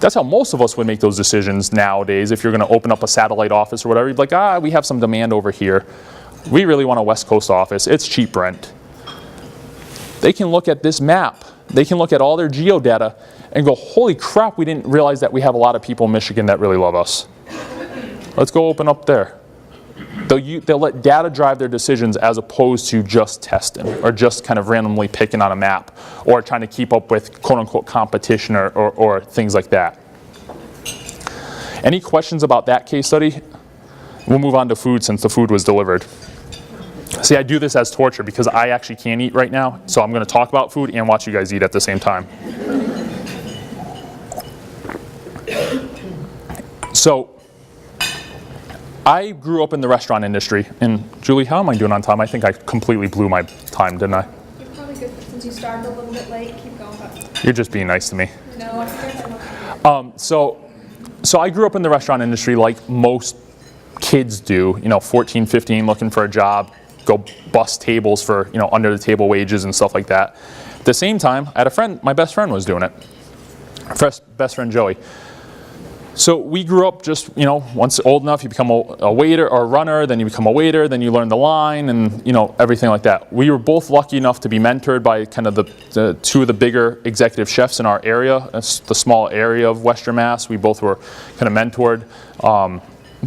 Speaker 1: That's how most of us would make those decisions nowadays. If you're going to open up a satellite office or whatever, you'd be like, we have some demand over here. We really want a West Coast office. It's cheap rent. They can look at this map. They can look at all their geodata and go, holy crap, we didn't realize that we have a lot of people in Michigan that really love us. Let's go open up there. They'll let data drive their decisions as opposed to just testing or just kind of randomly picking on a map or trying to keep up with quote-unquote competition or things like that. Any questions about that case study? We'll move on to food since the food was delivered. See, I do this as torture because I actually can't eat right now, so I'm going to talk about food and watch you guys eat at the same time. So, I grew up in the restaurant industry, and Julie, how am I doing on time? I think I completely blew my time, didn't I?
Speaker 2: You're probably good since you started a little bit late. Keep going. But
Speaker 1: You're just being nice to me.
Speaker 2: no, I think I'm okay.
Speaker 1: So I grew up in the restaurant industry like most kids do, 14, 15, looking for a job, go bust tables for, under the table wages and stuff like that. At the same time, I had a friend, my best friend was doing it. Best friend Joey. So we grew up just, once old enough, you become a waiter or a runner, then you become a waiter, then you learn the line and, everything like that. We were both lucky enough to be mentored by kind of the two of the bigger executive chefs in our area, the small area of Western Mass. We both were kind of mentored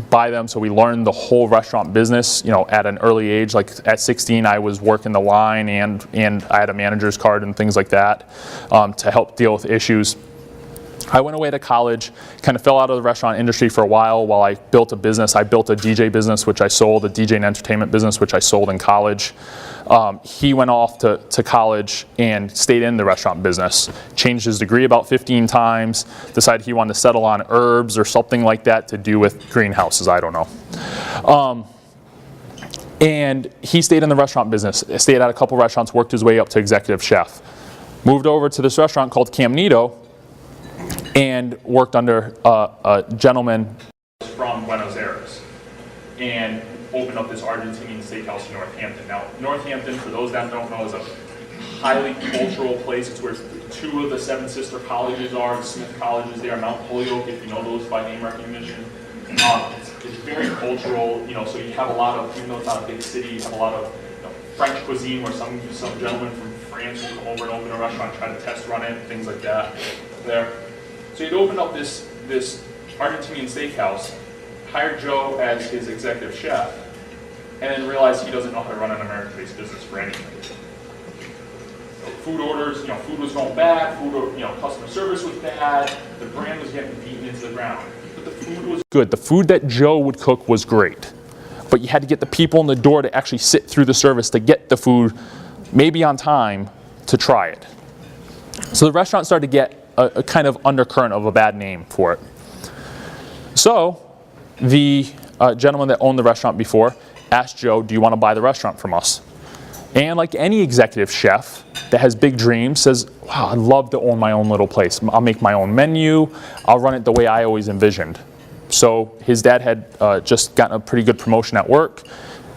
Speaker 1: by them, so we learned the whole restaurant business, at an early age. Like at 16, I was working the line and I had a manager's card and things like that to help deal with issues. I went away to college, kind of fell out of the restaurant industry for a while I built a business. I built a DJ business, which I sold, a DJ and entertainment business, which I sold in college. He went off to college and stayed in the restaurant business, changed his degree about 15 times, decided he wanted to settle on herbs or something like that to do with greenhouses, I don't know. And he stayed in the restaurant business, stayed at a couple restaurants, worked his way up to executive chef. Moved over to this restaurant called Caminito, and worked under a gentleman from Buenos Aires and opened up this Argentinian steakhouse in Northampton. Now, Northampton, for those that don't know, is a highly cultural place. It's where two of the seven sister colleges are. The Smith College is there, Mount Holyoke, if you know those by name recognition. It's very cultural, so you have a lot of, even though it's not a big city, you have a lot of French cuisine where some gentleman from France will come over and open a restaurant, try to test run it, things like that there. So he'd opened up this Argentinian steakhouse, hired Joe as his executive chef, and then realized he doesn't know how to run an American-based business for anything. So food orders, food was going bad, customer service was bad, the brand was getting beaten into the ground. But the food was good. The food that Joe would cook was great. But you had to get the people in the door to actually sit through the service to get the food, maybe on time, to try it. So the restaurant started to get a kind of undercurrent of a bad name for it. So the gentleman that owned the restaurant before asked Joe, do you want to buy the restaurant from us? And like any executive chef that has big dreams says, wow, I'd love to own my own little place. I'll make my own menu. I'll run it the way I always envisioned. So his dad had just gotten a pretty good promotion at work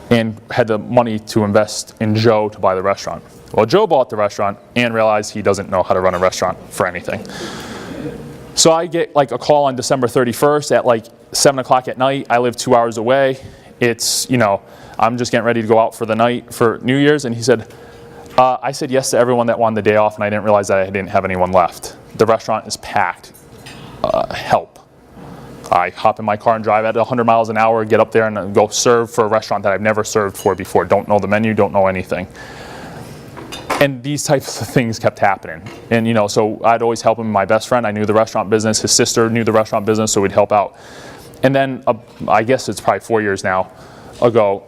Speaker 1: and had the money to invest in Joe to buy the restaurant. Well, Joe bought the restaurant and realized he doesn't know how to run a restaurant for anything. So I get like a call on December 31st at like 7 o'clock at night. I live 2 hours away. It's, I'm just getting ready to go out for the night for New Year's. And he said, I said yes to everyone that wanted the day off and I didn't realize that I didn't have anyone left. The restaurant is packed. Help. I hop in my car and drive at 100 miles an hour, get up there and go serve for a restaurant that I've never served for before. Don't know the menu, don't know anything. And these types of things kept happening. And, so I'd always help him. My best friend, I knew the restaurant business. His sister knew the restaurant business, so we'd help out. And then, I guess it's probably 4 years now ago,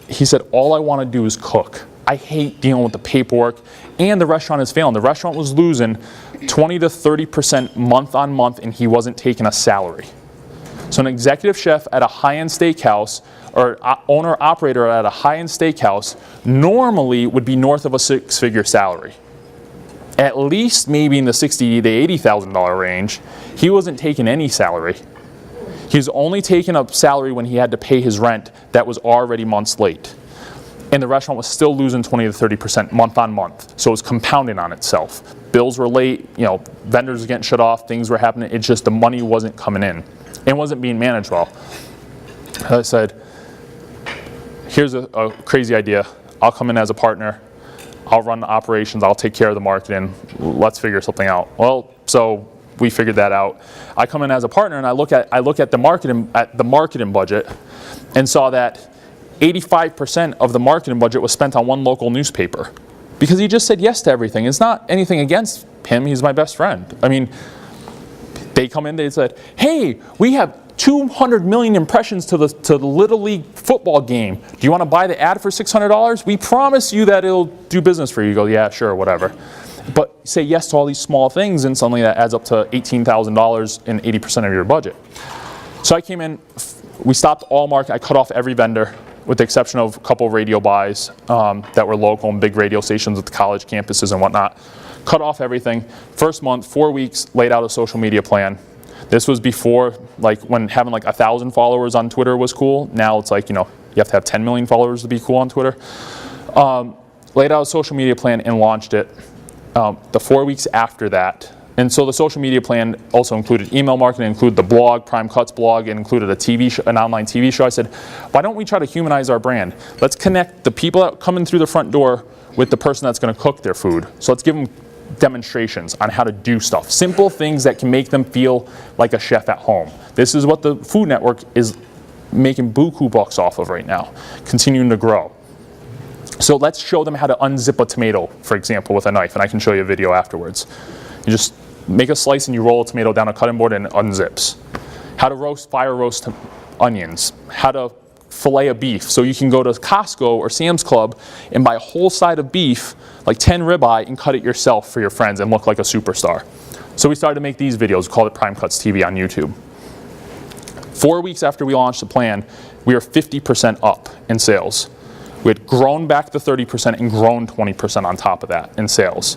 Speaker 1: he said, all I want to do is cook. I hate dealing with the paperwork. And the restaurant is failing. The restaurant was losing 20 to 30% month on month, and he wasn't taking a salary. So an executive chef at a high-end steakhouse or owner operator at a high-end steakhouse normally would be north of a six-figure salary. At least maybe in the $60,000 to $80,000 range. He wasn't taking any salary. He was only taking a salary when he had to pay his rent that was already months late. And the restaurant was still losing 20 to 30% month on month. So it was compounding on itself. Bills were late, vendors were getting shut off, things were happening. It's just the money wasn't coming in. It wasn't being managed well. I said, here's a crazy idea. I'll come in as a partner. I'll run the operations. I'll take care of the marketing. Let's figure something out. Well, so we figured that out. I come in as a partner and I look at the marketing budget and saw that 85% of the marketing budget was spent on one local newspaper because he just said yes to everything. It's not anything against him. He's my best friend. I mean, they come in, they said, hey, we have 200 million impressions to the Little League football game. Do you want to buy the ad for $600? We promise you that it'll do business for you. You go, yeah, sure, whatever. But say yes to all these small things and suddenly that adds up to $18,000 and 80% of your budget. So I came in, we stopped all marketing, I cut off every vendor with the exception of a couple of radio buys that were local and big radio stations at the college campuses and whatnot. Cut off everything. First month, 4 weeks, laid out a social media plan. This was before, when having 1,000 followers on Twitter was cool. Now it's you have to have 10 million followers to be cool on Twitter. Laid out a social media plan and launched it. The 4 weeks after that, and so the social media plan also included email marketing, included the blog, Prime Cuts blog, and included an online TV show. I said, why don't we try to humanize our brand? Let's connect the people that come in through the front door with the person that's going to cook their food. So let's give them demonstrations on how to do stuff. Simple things that can make them feel like a chef at home. This is what the Food Network is making buku bucks off of right now, continuing to grow. So let's show them how to unzip a tomato, for example, with a knife, and I can show you a video afterwards. You just make a slice and you roll a tomato down a cutting board and it unzips. How to fire roast onions. How to fillet a beef. So you can go to Costco or Sam's Club and buy a whole side of beef, 10 ribeye, and cut it yourself for your friends and look like a superstar. So we started to make these videos. We called it Prime Cuts TV on YouTube. 4 weeks after we launched the plan, we were 50% up in sales. We had grown back to 30% and grown 20% on top of that in sales.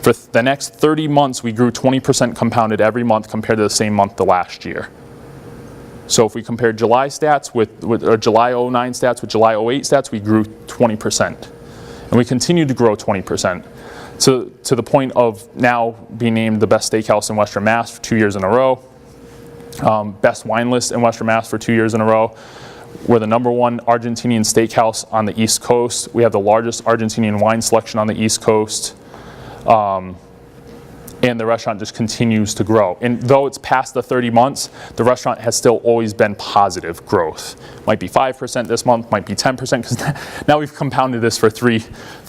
Speaker 1: For the next 30 months, we grew 20% compounded every month compared to the same month the last year. So if we compared July stats or July 09 stats with July 08 stats, we grew 20%. And we continued to grow 20%. To the point of now being named the best steakhouse in Western Mass for 2 years in a row. Best wine list in Western Mass for 2 years in a row. We're the #1 Argentinian steakhouse on the East Coast. We have the largest Argentinian wine selection on the East Coast. And the restaurant just continues to grow. And though it's past the 30 months, the restaurant has still always been positive growth. Might be 5% this month, might be 10%, because now we've compounded this for three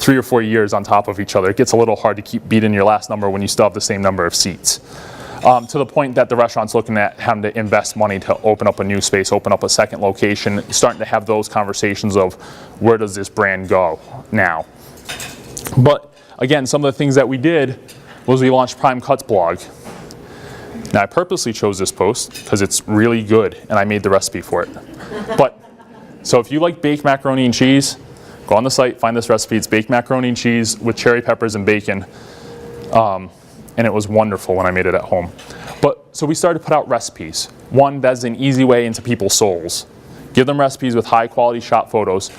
Speaker 1: or 4 years on top of each other. It gets a little hard to keep beating your last number when you still have the same number of seats. To the point that the restaurant's looking at having to invest money to open up a new space, open up a second location, starting to have those conversations of where does this brand go now. But again, some of the things that we did was we launched Prime Cuts blog. Now I purposely chose this post because it's really good and I made the recipe for it. But so if you like baked macaroni and cheese, go on the site, find this recipe. It's baked macaroni and cheese with cherry peppers and bacon. And it was wonderful when I made it at home. But so we started to put out recipes. One, that's an easy way into people's souls. Give them recipes with high quality shot photos.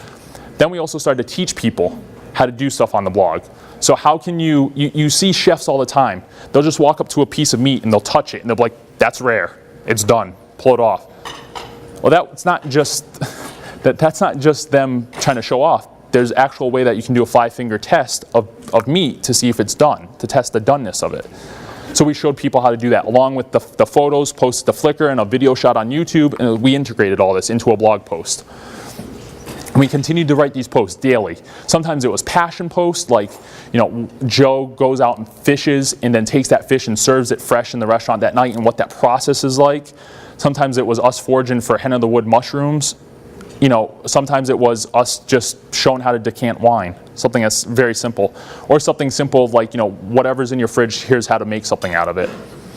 Speaker 1: Then we also started to teach people how to do stuff on the blog. So how can you see chefs all the time. They'll just walk up to a piece of meat and they'll touch it and they'll be like, that's rare, it's done, pull it off. Well, that's not just them trying to show off. There's actual way that you can do a 5-finger test of meat to see if it's done, to test the doneness of it. So we showed people how to do that along with the photos, posted to Flickr and a video shot on YouTube, and we integrated all this into a blog post. And we continued to write these posts daily. Sometimes it was passion posts, like, Joe goes out and fishes and then takes that fish and serves it fresh in the restaurant that night and what that process is like. Sometimes it was us foraging for hen of the wood mushrooms. Sometimes it was us just showing how to decant wine, something that's very simple. Or something simple like, whatever's in your fridge, here's how to make something out of it.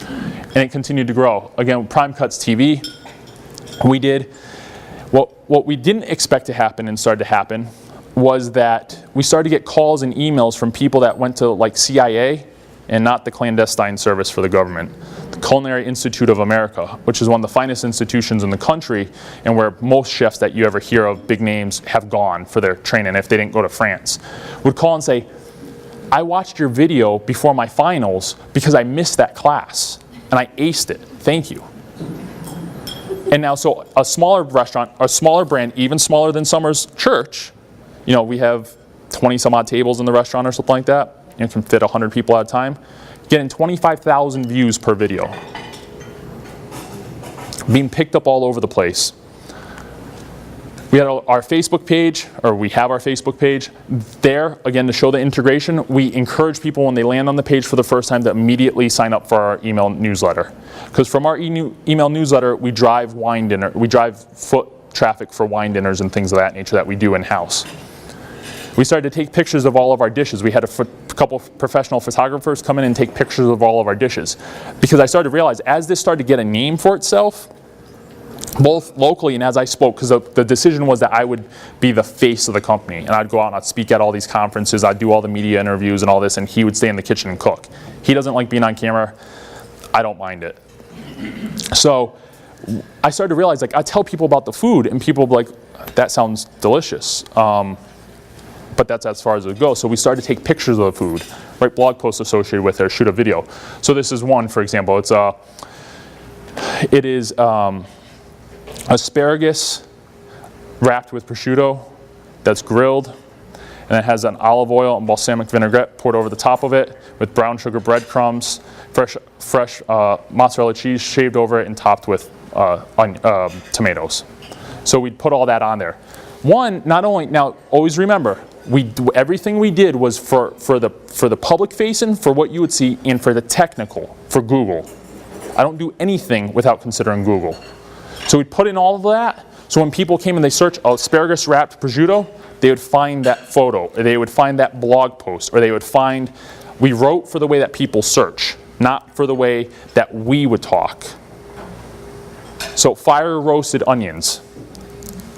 Speaker 1: And it continued to grow. Again, Prime Cuts TV, What we didn't expect to happen and started to happen was that we started to get calls and emails from people that went to like CIA and not the clandestine service for the government. The Culinary Institute of America, which is one of the finest institutions in the country and where most chefs that you ever hear of, big names, have gone for their training if they didn't go to France, would call and say, I watched your video before my finals because I missed that class and I aced it. Thank you. And now, so a smaller restaurant, a smaller brand, even smaller than Summer's Church, you know, we have 20 some odd tables in the restaurant or something like that. You can fit 100 people at a time. Getting 25,000 views per video. Being picked up all over the place. We had our Facebook page, or we have our Facebook page. There, again, to show the integration, we encourage people when they land on the page for the first time to immediately sign up for our email newsletter. Because from our email newsletter, we drive foot traffic for wine dinners and things of that nature that we do in-house. We started to take pictures of all of our dishes. We had a couple of professional photographers come in and take pictures of all of our dishes. Because I started to realize, as this started to get a name for itself, both locally and as I spoke, because the decision was that I would be the face of the company, and I'd go out and I'd speak at all these conferences, I'd do all the media interviews and all this, and he would stay in the kitchen and cook. He doesn't like being on camera. I don't mind it. So I started to realize, like, I tell people about the food, and people would be like, that sounds delicious. But that's as far as it goes. So we started to take pictures of the food, write blog posts associated with it, or shoot a video. So this is one, for example. It is asparagus wrapped with prosciutto that's grilled, and it has an olive oil and balsamic vinaigrette poured over the top of it with brown sugar breadcrumbs, fresh mozzarella cheese shaved over it and topped with tomatoes. So we'd put all that on there. Now always remember, everything we did was for the public facing, for what you would see, and for the technical, for Google. I don't do anything without considering Google. So we'd put in all of that, so when people came and they searched asparagus wrapped prosciutto, they would find that photo, or they would find that blog post, or they would find, we wrote for the way that people search, not for the way that we would talk. So fire roasted onions.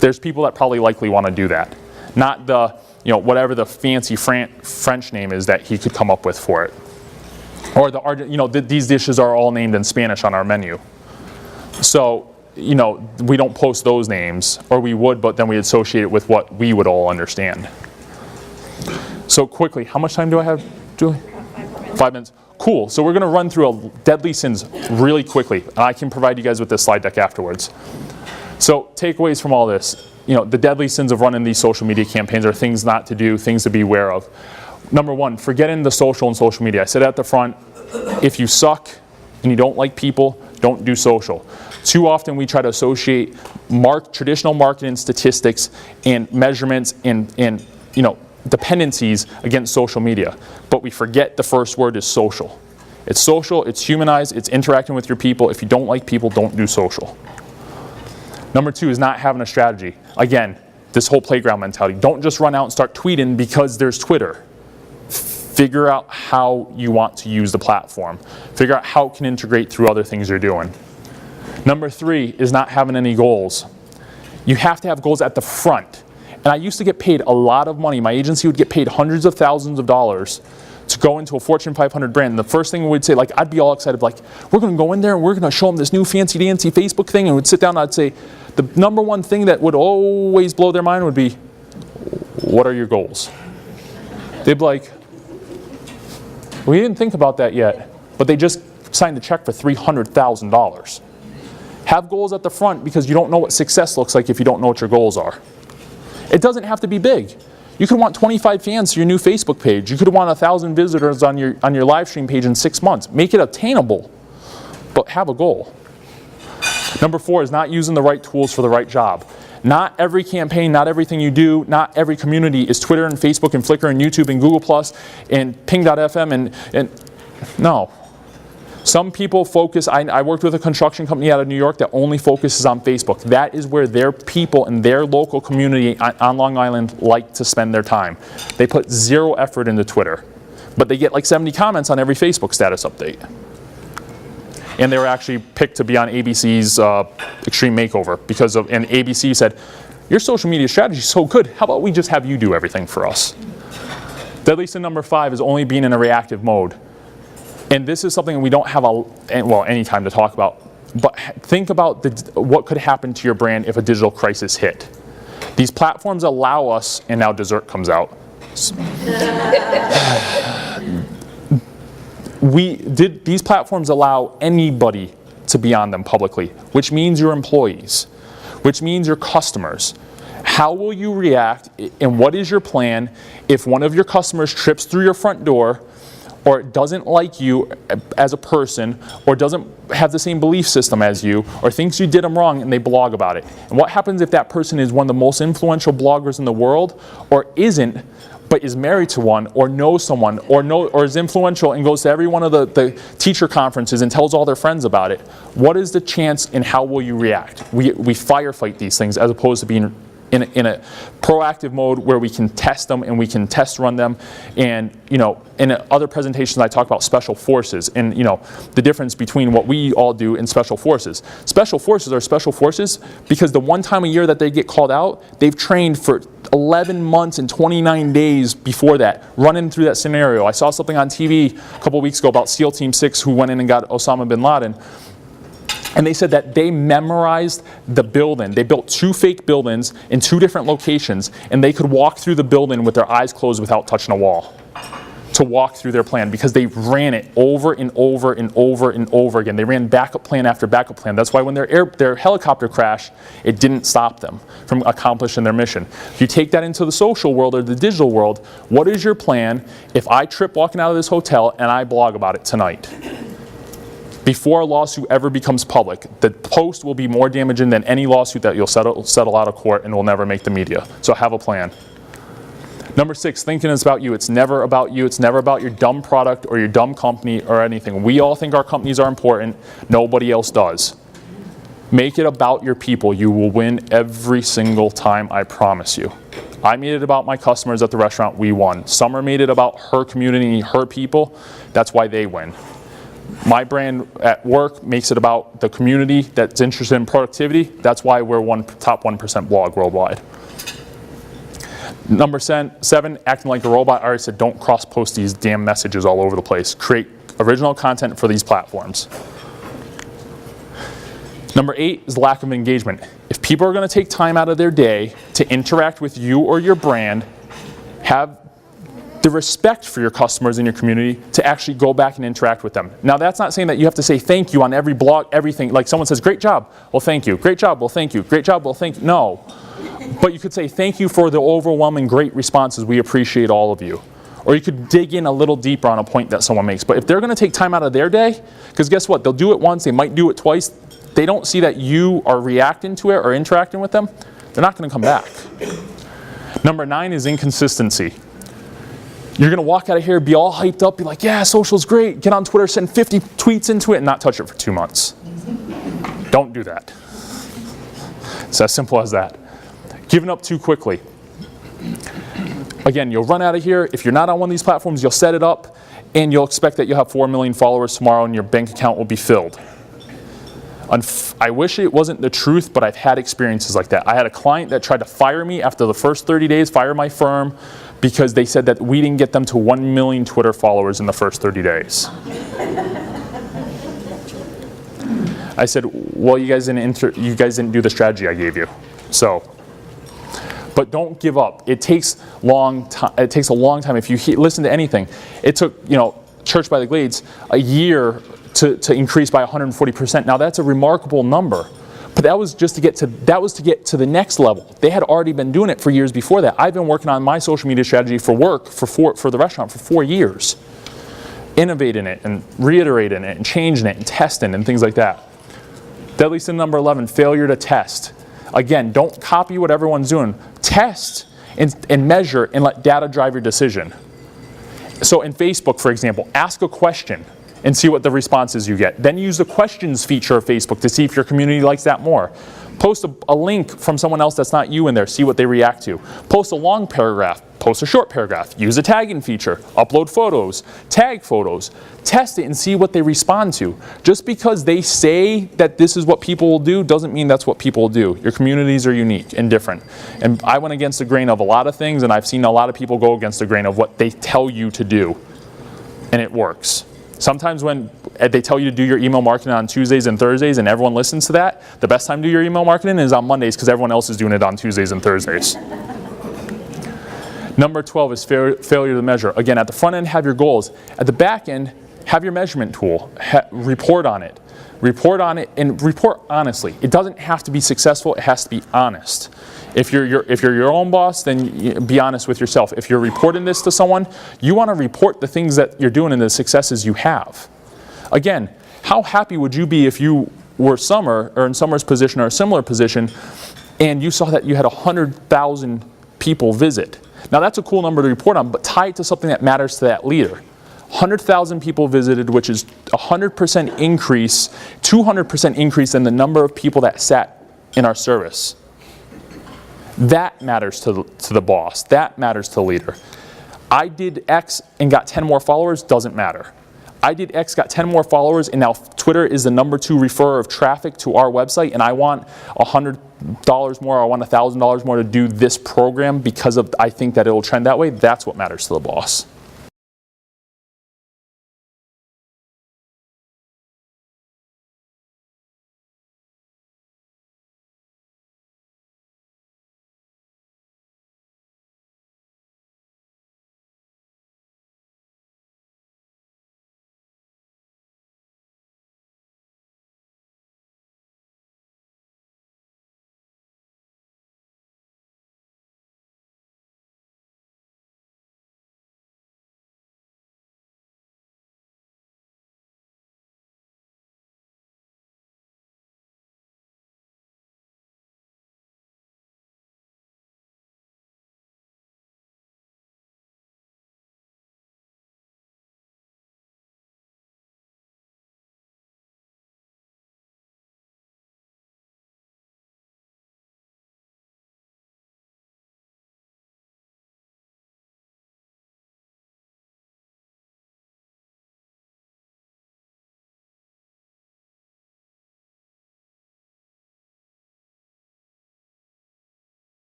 Speaker 1: There's people that probably likely want to do that. Not the, whatever the fancy French name is that he could come up with for it. Or these dishes are all named in Spanish on our menu. So, we don't post those names, or we would, but then we associate it with what we would all understand. So quickly, how much time do I have, Julie? 5 minutes. Cool. So we're going to run through deadly sins really quickly, and I can provide you guys with this slide deck afterwards. So takeaways from all this, the deadly sins of running these social media campaigns are things not to do, things to be aware of. Number one, forgetting the social and social media. I said at the front, if you suck and you don't like people, don't do social. Too often we try to associate traditional marketing statistics and measurements and dependencies against social media. But we forget the first word is social. It's social, it's humanized, it's interacting with your people. If you don't like people, don't do social. Number two is not having a strategy. Again, this whole playground mentality. Don't just run out and start tweeting because there's Twitter. Figure out how you want to use the platform. Figure out how it can integrate through other things you're doing. Number three is not having any goals. You have to have goals at the front. And I used to get paid a lot of money. My agency would get paid hundreds of thousands of dollars to go into a Fortune 500 brand. And the first thing we'd say, I'd be all excited, we're going to go in there and we're going to show them this new fancy dancy Facebook thing. And we'd sit down and I'd say, the number one thing that would always blow their mind would be, what are your goals? They'd be like, we didn't think about that yet, but they just signed a check for $300,000. Have goals at the front, because you don't know what success looks like if you don't know what your goals are. It doesn't have to be big. You could want 25 fans to your new Facebook page. You could want 1,000 visitors on your live stream page in 6 months. Make it attainable, but have a goal. Number four is not using the right tools for the right job. Not every campaign, not everything you do, not every community is Twitter and Facebook and Flickr and YouTube and Google Plus and Ping.fm and no. Some people focus, I worked with a construction company out of New York that only focuses on Facebook. That is where their people in their local community on Long Island like to spend their time. They put zero effort into Twitter, but they get 70 comments on every Facebook status update. and they were actually picked to be on ABC's Extreme Makeover because of, and ABC said, your social media strategy is so good, how about we just have you do everything for us? Deadly sin number 5 is only being in a reactive mode. And this is something we don't have any time to talk about, but think about what could happen to your brand if a digital crisis hit. These platforms allow us, and now dessert comes out. These platforms allow anybody to be on them publicly, which means your employees, which means your customers. How will you react, and what is your plan if one of your customers trips through your front door, or doesn't like you as a person, or doesn't have the same belief system as you, or thinks you did them wrong and they blog about it? And what happens if that person is one of the most influential bloggers in the world, or isn't, but is married to one, or knows someone, or is influential and goes to every one of the teacher conferences and tells all their friends about it? What is the chance, and how will you react? We firefight these things as opposed to being in a proactive mode where we can test them and we can test run them. And in other presentations I talk about special forces and the difference between what we all do in special forces. Special forces are special forces because the one time a year that they get called out, they've trained for 11 months and 29 days before that, running through that scenario. I saw something on TV a couple weeks ago about SEAL Team 6 who went in and got Osama bin Laden. And they said that they memorized the building. They built 2 fake buildings in 2 different locations, and they could walk through the building with their eyes closed without touching a wall to walk through their plan because they ran it over and over and over and over again. They ran backup plan after backup plan. That's why when their helicopter crashed, it didn't stop them from accomplishing their mission. If you take that into the social world or the digital world, what is your plan if I trip walking out of this hotel and I blog about it tonight? Before a lawsuit ever becomes public, the post will be more damaging than any lawsuit that you'll settle out of court and will never make the media. So have a plan. Number 6, thinking is about you. It's never about you. It's never about your dumb product or your dumb company or anything. We all think our companies are important. Nobody else does. Make it about your people. You will win every single time, I promise you. I made it about my customers at the restaurant. We won. Summer made it about her community, her people. That's why they win. My brand at work makes it about the community that's interested in productivity. That's why we're top 1% blog worldwide. Number 7, acting like a robot. I already said don't cross-post these damn messages all over the place. Create original content for these platforms. Number 8 is lack of engagement. If people are going to take time out of their day to interact with you or your brand, have the respect for your customers in your community to actually go back and interact with them. Now that's not saying that you have to say thank you on every blog, everything. Like someone says, great job, well thank you. Great job, well thank you. Great job, well thank you. No. But you could say thank you for the overwhelming great responses. We appreciate all of you. Or you could dig in a little deeper on a point that someone makes. But if they're going to take time out of their day, because guess what? They'll do it once, they might do it twice. They don't see that you are reacting to it or interacting with them, they're not going to come back. Number 9 is inconsistency. You're going to walk out of here, be all hyped up, be like, yeah, social's great. Get on Twitter, send 50 tweets into it, and not touch it for 2 months. Don't do that. It's as simple as that. Giving up too quickly. Again, you'll run out of here. If you're not on one of these platforms, you'll set it up, and you'll expect that you'll have 4 million followers tomorrow, and your bank account will be filled. I wish it wasn't the truth, but I've had experiences like that. I had a client that tried to fire me after the first 30 days, fire my firm, because they said that we didn't get them to 1 million Twitter followers in the first 30 days. I said, well, you guys didn't do the strategy I gave you. So, but don't give up. It takes a long time. If you listen to anything, it took, Church by the Glades a year to increase by 140%. Now that's a remarkable number. But that was just to get to the next level. They had already been doing it for years before that. I've been working on my social media strategy for work for the restaurant for 4 years. Innovating it and reiterating it and changing it and testing and things like that. Deadly sin number 11, failure to test. Again, don't copy what everyone's doing. Test and measure and let data drive your decision. So in Facebook, for example, ask a question and see what the responses you get. Then use the questions feature of Facebook to see if your community likes that more. Post a link from someone else that's not you in there, see what they react to. Post a long paragraph, post a short paragraph, use a tagging feature, upload photos, tag photos, test it and see what they respond to. Just because they say that this is what people will do doesn't mean that's what people will do. Your communities are unique and different. And I went against the grain of a lot of things, and I've seen a lot of people go against the grain of what they tell you to do, and it works. Sometimes when they tell you to do your email marketing on Tuesdays and Thursdays and everyone listens to that, the best time to do your email marketing is on Mondays because everyone else is doing it on Tuesdays and Thursdays. Number 12 is failure to measure. Again, at the front end, have your goals. At the back end, have your measurement tool. Report on it. Report on it and report honestly. It doesn't have to be successful, it has to be honest. If you're your own boss, then be honest with yourself. If you're reporting this to someone, you want to report the things that you're doing and the successes you have. Again, how happy would you be if you were Summer, or in Summer's position or a similar position, and you saw that you had 100,000 people visit? Now that's a cool number to report on, but tie it to something that matters to that leader. 100,000 people visited, which is 100% increase, 200% increase in the number of people that sat in our service. That matters to the boss. That matters to the leader. I did X and got 10 more followers, doesn't matter. I did X, got 10 more followers, and now Twitter is the number 2 referrer of traffic to our website, and I want $100 more, I want $1,000 more to do this program because I think that it will trend that way. That's what matters to the boss.